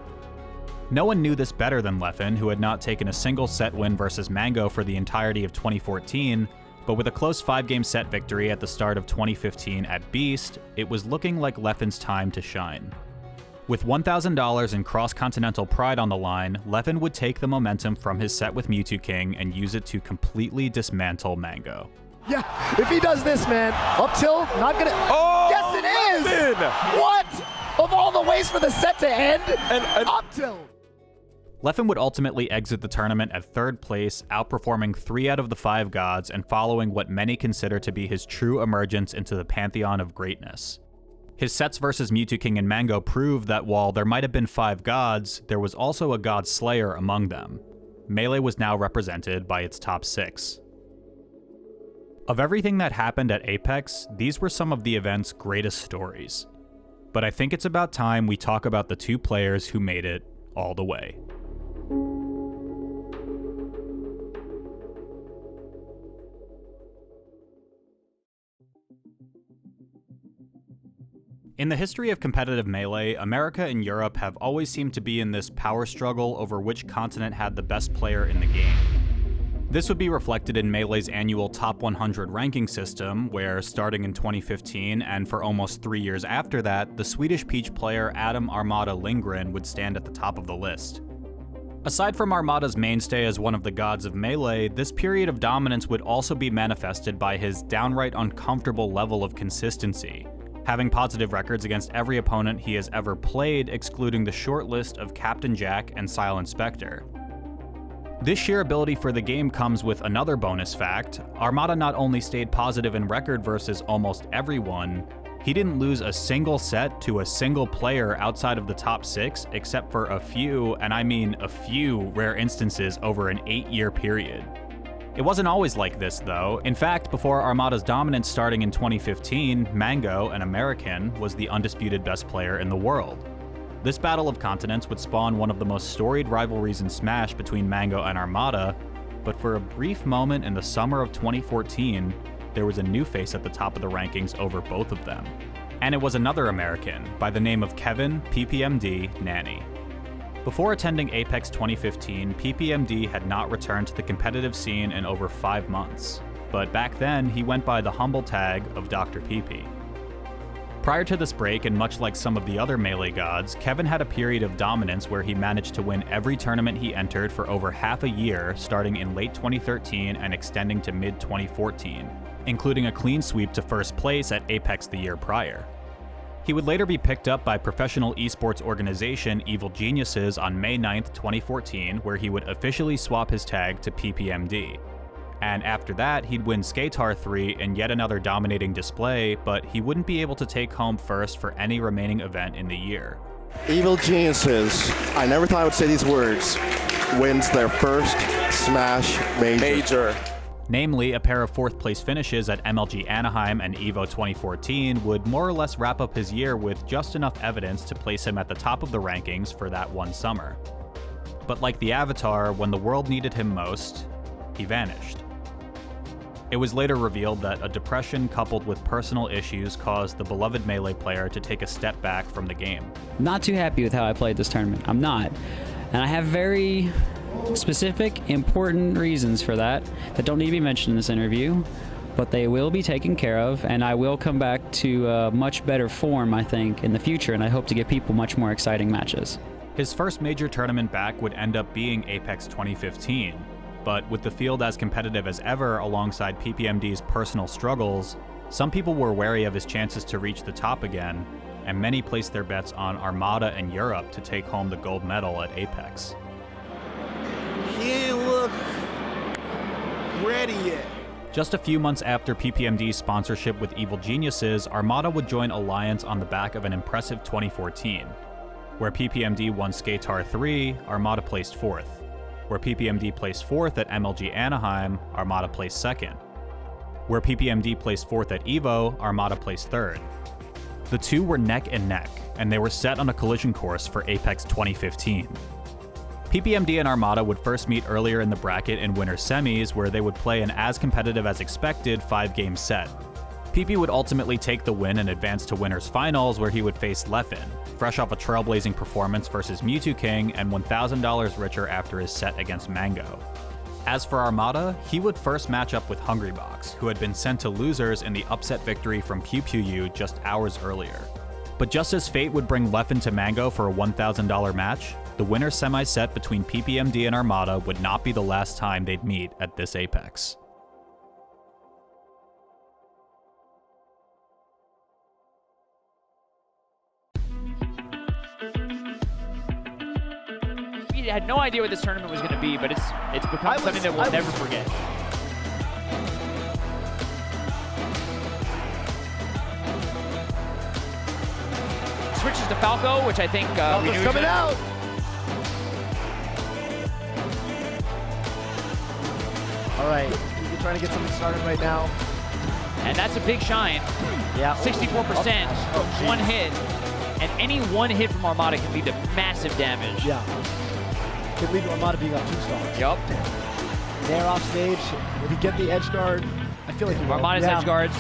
No one knew this better than Leffen, who had not taken a single set win versus Mango for the entirety of 2014, but with a close 5-game set victory at the start of 2015 at Beast, it was looking like Leffen's time to shine. With $1,000 in cross-continental pride on the line, Leffen would take the momentum from his set with Muta King and use it to completely dismantle Mango. Yeah, if he does this, man, up tilt, not gonna. Oh, yes, it is! Leffen! What? Of all the ways for the set to end, and up tilt! Leffen would ultimately exit the tournament at 3rd place, outperforming 3 out of the 5 gods and following what many consider to be his true emergence into the pantheon of greatness. His sets versus Muta King and Mango proved that while there might have been 5 gods, there was also a godslayer among them. Melee was now represented by its top 6. Of everything that happened at Apex, these were some of the event's greatest stories. But I think it's about time we talk about the 2 players who made it all the way. In the history of competitive Melee, America and Europe have always seemed to be in this power struggle over which continent had the best player in the game. This would be reflected in Melee's annual Top 100 ranking system, where, starting in 2015 and for almost 3 years after that, the Swedish Peach player Adam Armada Lindgren would stand at the top of the list. Aside from Armada's mainstay as one of the gods of Melee, this period of dominance would also be manifested by his downright uncomfortable level of consistency, having positive records against every opponent he has ever played, excluding the short list of Captain Jack and Silent Spectre. This sheer ability for the game comes with another bonus fact. Armada not only stayed positive in record versus almost everyone, he didn't lose a single set to a single player outside of the top 6, except for a few, and I mean a few, rare instances over an 8-year period. It wasn't always like this, though. In fact, before Armada's dominance starting in 2015, Mango, an American, was the undisputed best player in the world. This battle of continents would spawn one of the most storied rivalries in Smash between Mango and Armada, but for a brief moment in the summer of 2014, there was a new face at the top of the rankings over both of them. And it was another American by the name of Kevin PPMD Nanny. Before attending Apex 2015, PPMD had not returned to the competitive scene in over 5 months, but back then he went by the humble tag of Dr. PP. Prior to this break, and much like some of the other Melee gods, Kevin had a period of dominance where he managed to win every tournament he entered for over half a year, starting in late 2013 and extending to mid-2014, including a clean sweep to first place at Apex the year prior. He would later be picked up by professional esports organization Evil Geniuses on May 9th, 2014, where he would officially swap his tag to PPMD. And after that, he'd win Skatar 3 in yet another dominating display, but he wouldn't be able to take home first for any remaining event in the year. Evil Geniuses, I never thought I would say these words, wins their first Smash Major. Namely, a pair of 4th place finishes at MLG Anaheim and EVO 2014 would more or less wrap up his year with just enough evidence to place him at the top of the rankings for that one summer. But like the Avatar, when the world needed him most, he vanished. It was later revealed that a depression coupled with personal issues caused the beloved Melee player to take a step back from the game. Not too happy with how I played this tournament. I'm not. And I have very specific, important reasons for that don't need to be mentioned in this interview, but they will be taken care of, and I will come back to a much better form, I think, in the future, and I hope to give people much more exciting matches. His first major tournament back would end up being Apex 2015. But with the field as competitive as ever alongside PPMD's personal struggles, some people were wary of his chances to reach the top again, and many placed their bets on Armada and Europe to take home the gold medal at Apex. He ain't look ready yet. Just a few months after PPMD's sponsorship with Evil Geniuses, Armada would join Alliance on the back of an impressive 2014. Where PPMD won Skatar 3, Armada placed 4th. Where PPMD placed 4th at MLG Anaheim, Armada placed 2nd. Where PPMD placed 4th at EVO, Armada placed 3rd. The two were neck and neck, and they were set on a collision course for Apex 2015. PPMD and Armada would first meet earlier in the bracket in winter semis, where they would play an as competitive as expected 5-game set. PP would ultimately take the win and advance to winners finals, where he would face Leffen, fresh off a trailblazing performance versus Mewtwo King and $1,000 richer after his set against Mango. As for Armada, he would first match up with Hungrybox, who had been sent to losers in the upset victory from PewPewU just hours earlier. But just as fate would bring Leffen to Mango for a $1,000 match, the winner semi-set between PPMD and Armada would not be the last time they'd meet at this Apex. We had no idea what this tournament was going to be, but it's become something that we'll never forget. Switches to Falco, which I think we knew coming out. All right, we're trying to get something started right now. And that's a big shine. Yeah. 64% from one hit. And any one hit from Armada can lead to massive damage. Yeah. Could lead to Armada being up 2 stars. Yup. They're off stage. Will he get the edge guard? I feel like he will. Armada's edge guards,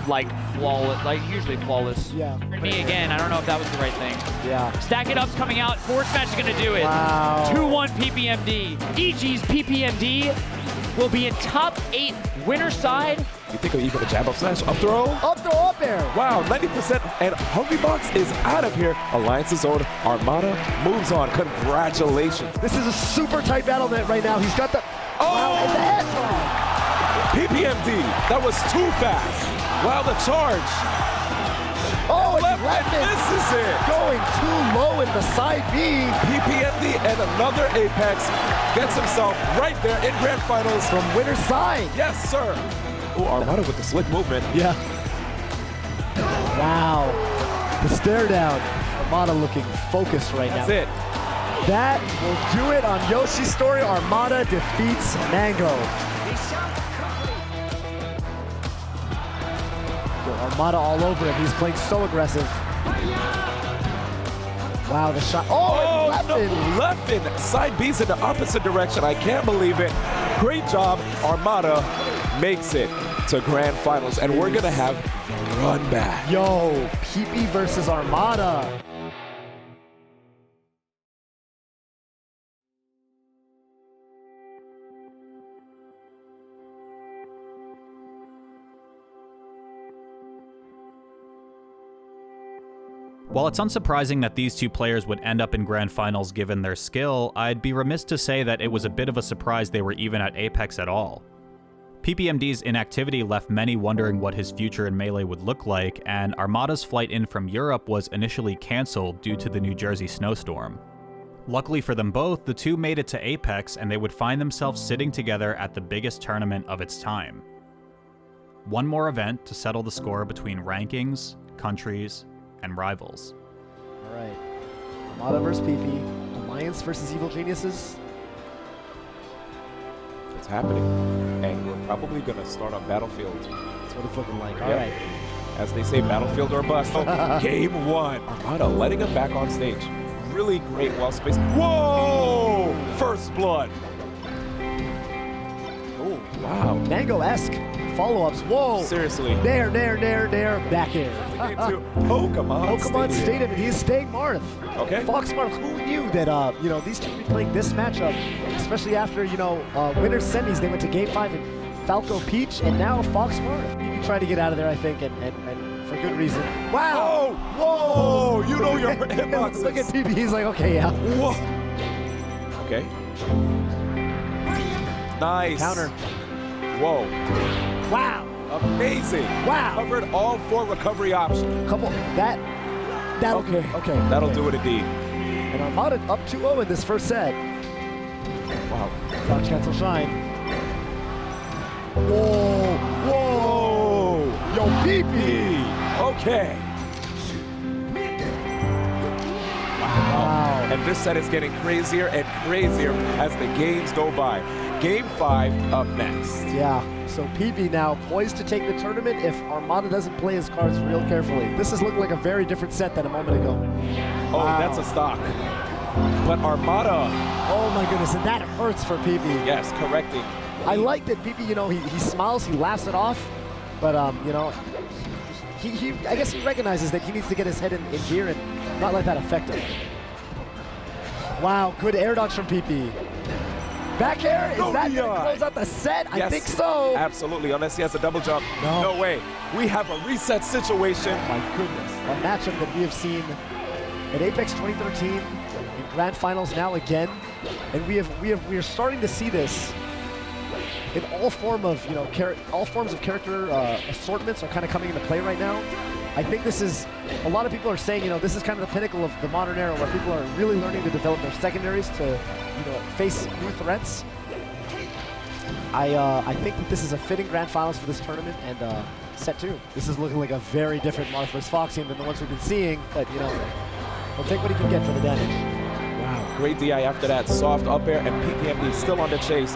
like flawless, like usually flawless. Yeah. Me again, I don't know if that was the right thing. Yeah. Stack It Up's coming out. Forward smash is going to do it. Wow. 2-1 PPMD. EG's PPMD will be in top 8 winner side. You think of even a jab up smash, up throw? Up throw, up air. Wow, 90%, and Hungrybox is out of here. Alliance's own Armada moves on. Congratulations. This is a super tight battle net right now. He's got the... Oh! Wow, the headlock. PPMD, that was too fast. Wow, the charge. Oh, and Leffen misses it. Going too low in the side B. PPMD and another Apex gets himself right there in grand finals. From winner's side. Yes, sir. Oh, Armada with the slick movement. Yeah. Wow. The stare down. Armada looking focused right now. That's it. That will do it on Yoshi's story. Armada defeats Mango. Armada all over him. He's playing so aggressive. Wow, the shot. Oh, no, Leffen. Side B's in the opposite direction. I can't believe it. Great job. Armada makes it to grand finals, and we're gonna have run back. Yo, PP versus Armada. While it's unsurprising that these two players would end up in grand finals given their skill, I'd be remiss to say that it was a bit of a surprise they were even at Apex at all. PPMD's inactivity left many wondering what his future in Melee would look like, and Armada's flight in from Europe was initially cancelled due to the New Jersey snowstorm. Luckily for them both, the two made it to Apex and they would find themselves sitting together at the biggest tournament of its time. One more event to settle the score between rankings, countries, and rivals. All right, Armada versus PP, Alliance versus Evil Geniuses. It's happening, and we're probably gonna start on Battlefield. That's what it's looking like. All Yep. right. As they say, Battlefield or bust. Game 1. Armada letting him back on stage. Really great wall space. Whoa! First blood. Oh, wow. Mango-esque follow-ups. Whoa. Seriously. There, back air. Game 2, Pokemon Stadium, and he's staying Marth. Okay. Fox Marth, who knew that, these two would be playing this matchup, especially after, winter semis, they went to Game 5 and Falco Peach, and now Fox Marth. You can try to get out of there, I think, and for good reason. Wow! Whoa! You know your hitboxes. Look at PP, he's like, okay, yeah. Whoa. Okay. Nice. Counter. Whoa. Wow. Amazing. Wow. Covered all 4 recovery options. That'll okay. Okay. That'll do it indeed. And Armada up 2-0 in this first set. Wow. Dodge cancel shine. Whoa. Whoa. Yo, PP. Okay. Wow. And this set is getting crazier and crazier as the games go by. Game 5 up next. Yeah, so PP now poised to take the tournament if Armada doesn't play his cards real carefully. This is looking like a very different set than a moment ago. Oh, Wow. that's a stock. But Armada. Oh my goodness, and that hurts for PP. Yes, correcting. I like that PP, he smiles, he laughs it off, but he I guess he recognizes that he needs to get his head in gear and not let that affect him. Wow, good air dodge from PP. Back air, is that going to close out the set? Yes, I think so. Absolutely, unless he has a double jump. No way. We have a reset situation. My goodness. A matchup that we have seen at Apex 2013, in grand finals now again, and we are starting to see this in all forms of character assortments are kind of coming into play right now. I think this is, a lot of people are saying, this is kind of the pinnacle of the modern era where people are really learning to develop their secondaries to, face new threats. I think that this is a fitting grand finals for this tournament, and set 2. This is looking like a very different Marth vs. Fox team than the ones we've been seeing, but, we'll take what he can get for the damage. Wow, great DI after that. Soft up air, and PPMD still on the chase.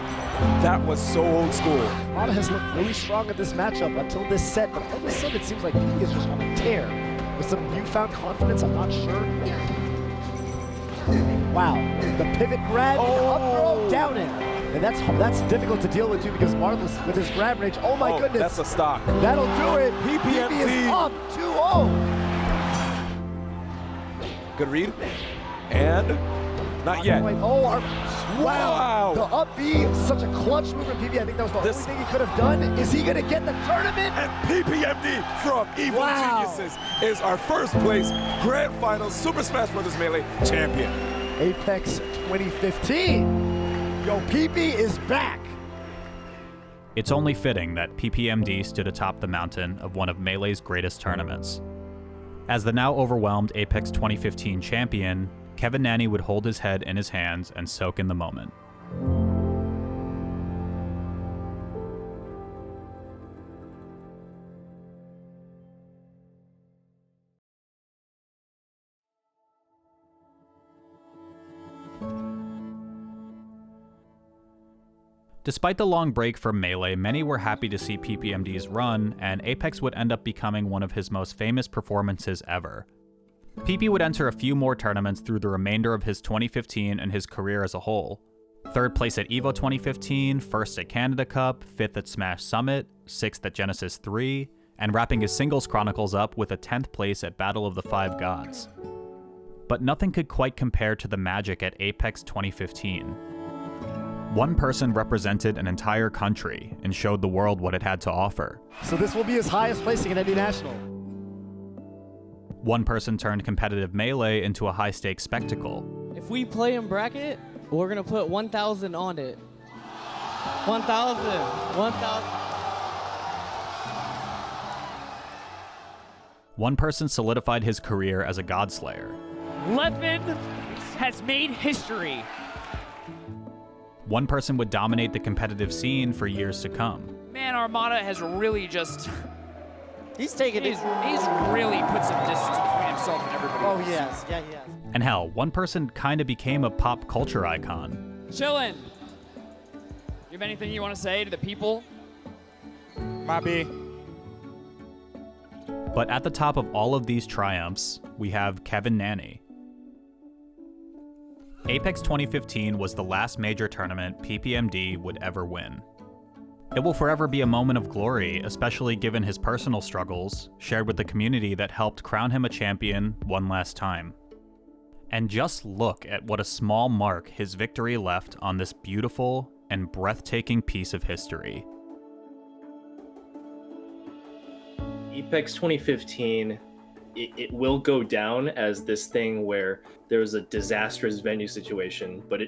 That was so old school. Armada has looked really strong at this matchup until this set, but all of a sudden it seems like he is just on a tear. With some newfound confidence, I'm not sure. Wow, the pivot grab, up throw, down air. And that's difficult to deal with too because Marvelous with his grab range, oh my goodness. That's a stock. That'll do it. PPMD is up 2-0. Good read. And not yet. Wow. The up B, such a clutch move from PP. I think that was the only thing he could have done. Is he going to get the tournament? And PPMD from Evil Geniuses is our first place Grand Finals Super Smash Bros. Melee champion. Apex 2015. Yo, PP is back. It's only fitting that PPMD stood atop the mountain of one of Melee's greatest tournaments. As the now overwhelmed Apex 2015 champion, Kevin Nanny would hold his head in his hands and soak in the moment. Despite the long break from Melee, many were happy to see PPMD's run, and Apex would end up becoming one of his most famous performances ever. PP would enter a few more tournaments through the remainder of his 2015 and his career as a whole. 3rd place at EVO 2015, 1st at Canada Cup, 5th at Smash Summit, 6th at Genesis 3, and wrapping his singles chronicles up with a 10th place at Battle of the Five Gods. But nothing could quite compare to the magic at Apex 2015. One person represented an entire country and showed the world what it had to offer. So this will be his highest placing in any national. One person turned competitive Melee into a high-stakes spectacle. If we play in bracket, we're gonna put 1,000 on it. 1,000. 1,000. One person solidified his career as a godslayer. Leffen has made history. One person would dominate the competitive scene for years to come. Man, Armada has really just... He's taking He's really put some distance between himself and everybody else. Oh, yes. Yeah, yes. And hell, one person kind of became a pop culture icon. Chillin, you have anything you want to say to the people? Might be. But at the top of all of these triumphs, we have Kevin Nanny. Apex 2015 was the last major tournament PPMD would ever win. It will forever be a moment of glory, especially given his personal struggles, shared with the community that helped crown him a champion one last time. And just look at what a small mark his victory left on this beautiful and breathtaking piece of history. Apex 2015, it will go down as this thing where there was a disastrous venue situation, but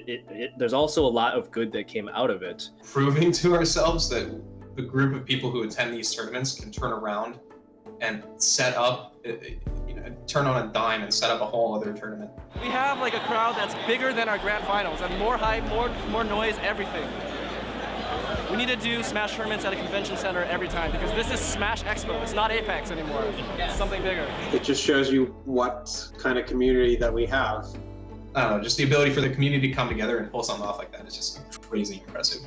there's also a lot of good that came out of it. Proving to ourselves that the group of people who attend these tournaments can turn around and set up, turn on a dime and set up a whole other tournament. We have like a crowd that's bigger than our grand finals and more hype, more noise, everything. We need to do Smash tournaments at a convention center every time because this is Smash Expo. It's not Apex anymore. It's something bigger. It just shows you what kind of community that we have. I don't know, just the ability for the community to come together and pull something off like that is just crazy impressive.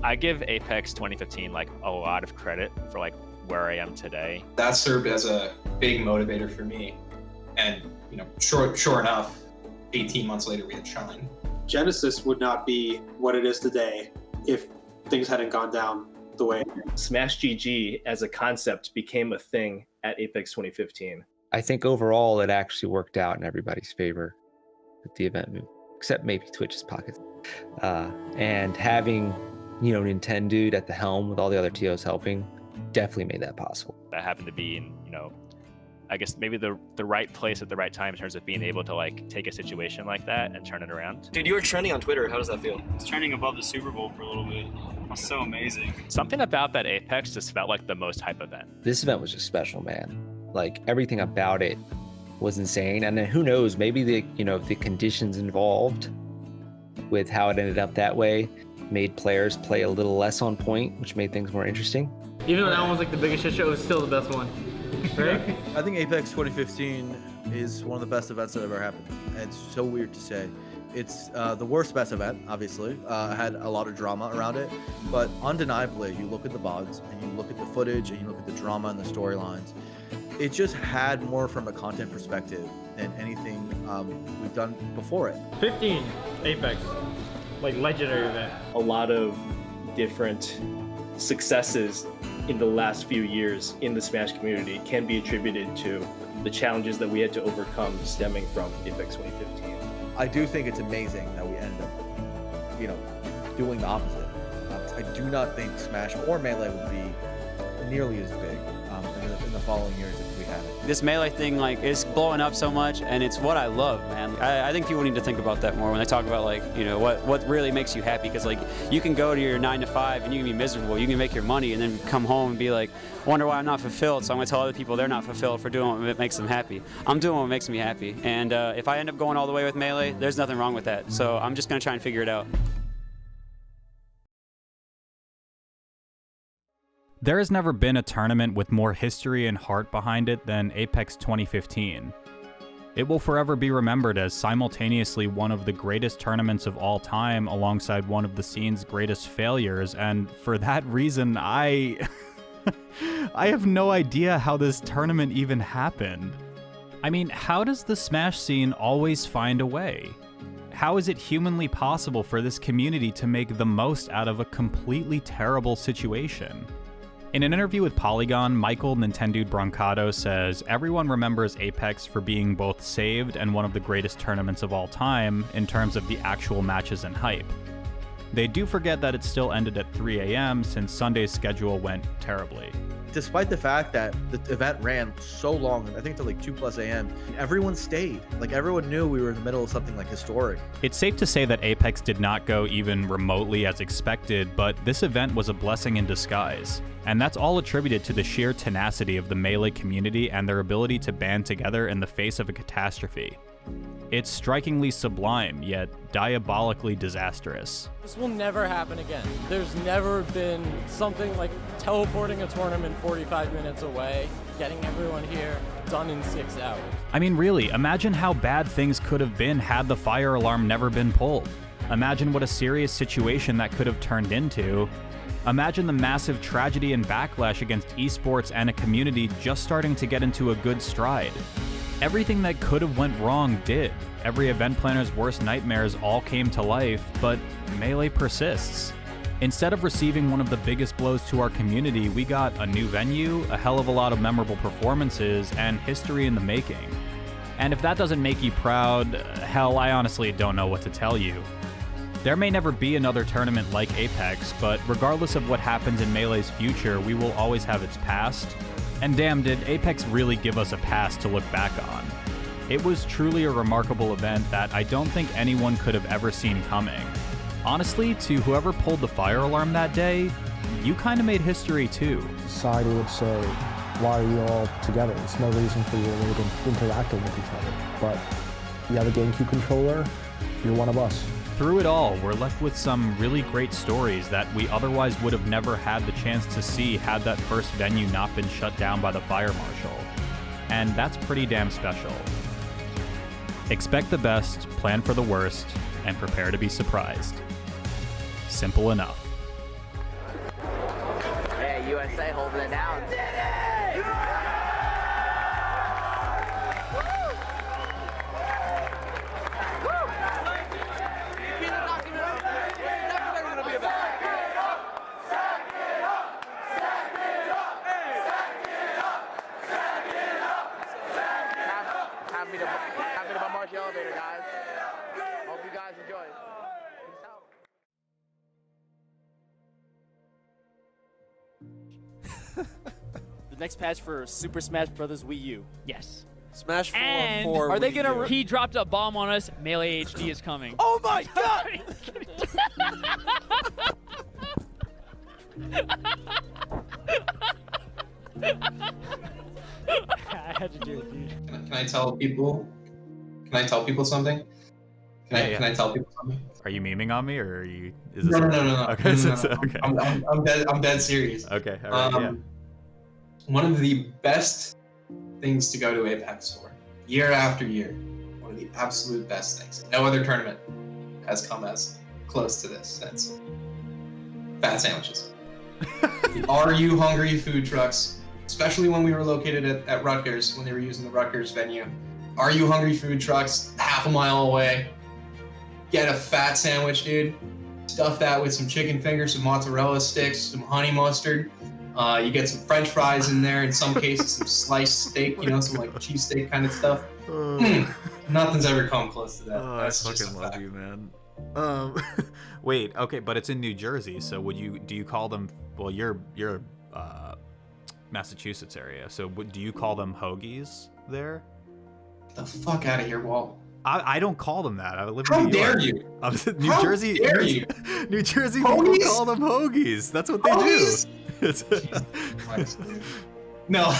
I give Apex 2015 like a lot of credit for like where I am today. That served as a big motivator for me. And sure enough, 18 months later we had Shine. Genesis would not be what it is today if things hadn't gone down the way. Smash GG as a concept became a thing at Apex 2015. I think overall it actually worked out in everybody's favor with the event move, except maybe Twitch's pockets. And having, Nintendo at the helm with all the other TOs helping definitely made that possible. That happened to be in, I guess maybe the right place at the right time in terms of being able to like take a situation like that and turn it around. Dude, you were trending on Twitter. How does that feel? It's trending above the Super Bowl for a little bit. It's so amazing. Something about that Apex just felt like the most hype event. This event was just special, man. Like everything about it was insane. And then who knows, maybe the conditions involved with how it ended up that way made players play a little less on point, which made things more interesting. Even though that one was like the biggest shit show, it was still the best one. Right? I think Apex 2015 is one of the best events that ever happened. It's so weird to say. It's the worst best event, obviously. Had a lot of drama around it, but undeniably, you look at the VODs and you look at the footage and you look at the drama and the storylines. It just had more from a content perspective than anything we've done before it. 15 Apex, like legendary event. A lot of different successes in the last few years in the Smash community can be attributed to the challenges that we had to overcome stemming from Apex 2015. I do think it's amazing that we ended up, doing the opposite. I do not think Smash or Melee would be nearly as big in the following years if we had it. This Melee thing, is blowing up so much, and it's what I love, man. I think people need to think about that more when they talk about, what really makes you happy, because, you can go to your 9 to 5 and you can be miserable. You can make your money and then come home and be like, wonder why I'm not fulfilled, so I'm going to tell other people they're not fulfilled for doing what makes them happy. I'm doing what makes me happy, and if I end up going all the way with Melee, there's nothing wrong with that, so I'm just going to try and figure it out. There has never been a tournament with more history and heart behind it than Apex 2015. It will forever be remembered as simultaneously one of the greatest tournaments of all time alongside one of the scene's greatest failures, and for that reason, I have no idea how this tournament even happened. I mean, how does the Smash scene always find a way? How is it humanly possible for this community to make the most out of a completely terrible situation? In an interview with Polygon, Michael Nintendude Brancato says, everyone remembers Apex for being both saved and one of the greatest tournaments of all time in terms of the actual matches and hype. They do forget that it still ended at 3 a.m. since Sunday's schedule went terribly. Despite the fact that the event ran so long, I think to like 2+ a.m., everyone stayed. Like everyone knew we were in the middle of something like historic. It's safe to say that Apex did not go even remotely as expected, but this event was a blessing in disguise. And that's all attributed to the sheer tenacity of the Melee community and their ability to band together in the face of a catastrophe. It's strikingly sublime, yet diabolically disastrous. This will never happen again. There's never been something like teleporting a tournament 45 minutes away, getting everyone here, done in 6 hours. I mean, really, imagine how bad things could have been had the fire alarm never been pulled. Imagine what a serious situation that could have turned into. Imagine the massive tragedy and backlash against esports and a community just starting to get into a good stride. Everything that could have went wrong did. Every event planner's worst nightmares all came to life, but Melee persists. Instead of receiving one of the biggest blows to our community, we got a new venue, a hell of a lot of memorable performances, and history in the making. And if that doesn't make you proud, hell, I honestly don't know what to tell you. There may never be another tournament like Apex, but regardless of what happens in Melee's future, we will always have its past. And damn, did Apex really give us a pass to look back on. It was truly a remarkable event that I don't think anyone could have ever seen coming. Honestly, to whoever pulled the fire alarm that day, you kind of made history too. Society would say, why are you all together? There's no reason for you to really be interacting with each other. But you have a GameCube controller, you're one of us. Through it all, we're left with some really great stories that we otherwise would have never had the chance to see had that first venue not been shut down by the fire marshal. And that's pretty damn special. Expect the best, plan for the worst, and prepare to be surprised. Simple enough. Yeah, USA holding it down. Happy to bombard the elevator, guys. Hope you guys enjoy. Peace out. The next patch for Super Smash Bros. Wii U. Yes. Smash 4 and for are they Wii gonna? U. He dropped a bomb on us. Melee HD is coming. Oh my god! I had to do it, dude. Can I tell people? Can I tell people something? Can I tell people something? Are you memeing on me, or are you? Is No. Okay, okay. I'm dead serious. Okay, all right, yeah. One of the best things to go to Apex for, year after year, one of the absolute best things. No other tournament has come as close to this. That's fat sandwiches. The Are You Hungry food trucks, especially when we were located at Rutgers, when they were using the Rutgers venue. Are You Hungry food trucks, half a mile away. Get a fat sandwich, dude. Stuff that with some chicken fingers, some mozzarella sticks, some honey mustard. You get some French fries in there, in some cases some sliced steak, you know, some like cheesesteak kind of stuff. Nothing's ever come close to that. Oh, That's I just fucking a love fact. you, man. Wait, okay, but it's in New Jersey, so do you call them? Well, you're Massachusetts area, so do you call them hoagies there? The fuck out of here, Walt. I don't call them that. I live How in New York. dare you? New How Jersey. dare you? New Jersey Hoagies? people call them hoagies. That's what they Hoagies? do. No.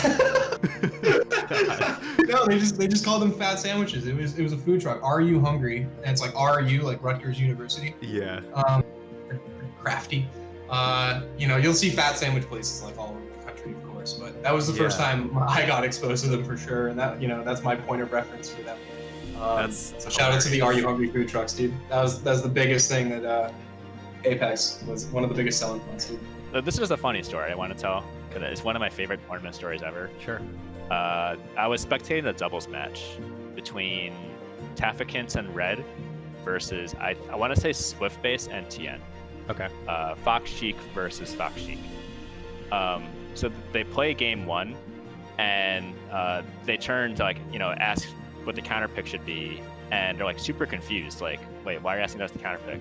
No, they just called them fat sandwiches. It was a food truck. Are You Hungry? And it's like RU, like Rutgers University. Yeah. Crafty. You know, you'll see fat sandwich places like all over the country, of course. But that was the first time I got exposed to them for sure, and that, you know, that's my point of reference for them. So shout out to the Are You Hungry food trucks, dude. That's the biggest thing that Apex was one of the biggest selling points, dude. This is a funny story I want to tell, because it's one of my favorite tournament stories ever. Sure. I was spectating the doubles match between Taffakins and Red versus I want to say Swiftbase and TN. Okay. Fox Chic versus Fox Chic. So they play game 1, and they turn to ask what the counter pick should be, and they're like super confused. Like, wait, why are you asking us the counter pick?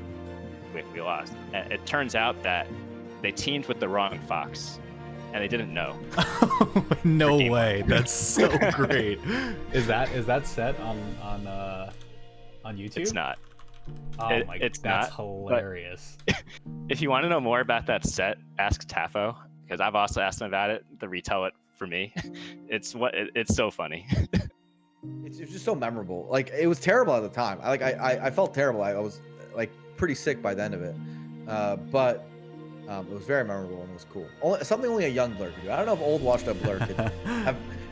We lost. And it turns out that they teamed with the wrong Fox, and they didn't know. No way. That's so great. Is that set on YouTube? It's not. Oh my god, that's not, hilarious. If you want to know more about that set, ask Tafo, because I've also asked him about it to retell it for me. It's so funny. It's just so memorable. Like, it was terrible at the time. I felt terrible. I was like pretty sick by the end of it. But it was very memorable and it was cool. Something only a young Blur could do. I don't know if old washed up Blur could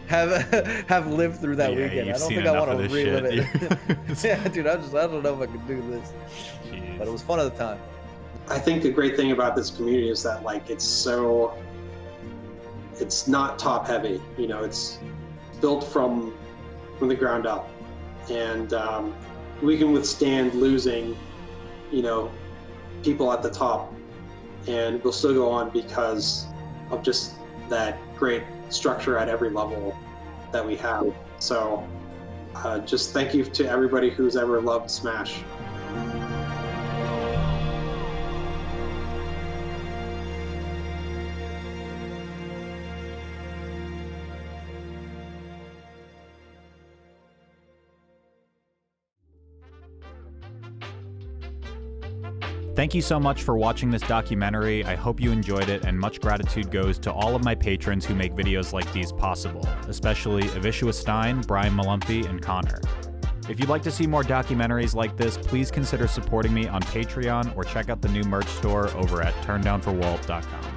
have lived through that weekend. I don't think I want to relive it. Yeah, dude, I don't know if I could do this. Jeez. But it was fun at the time. I think the great thing about this community is that it's not top heavy. It's built from the ground up, and we can withstand losing, people at the top, and we'll still go on because of just that great structure at every level that we have. So just thank you to everybody who's ever loved Smash. Thank you so much for watching this documentary. I hope you enjoyed it, and much gratitude goes to all of my patrons who make videos like these possible, especially Avishua Stein, Brian Malumpy, and Connor. If you'd like to see more documentaries like this, please consider supporting me on Patreon or check out the new merch store over at turndownforwalt.com.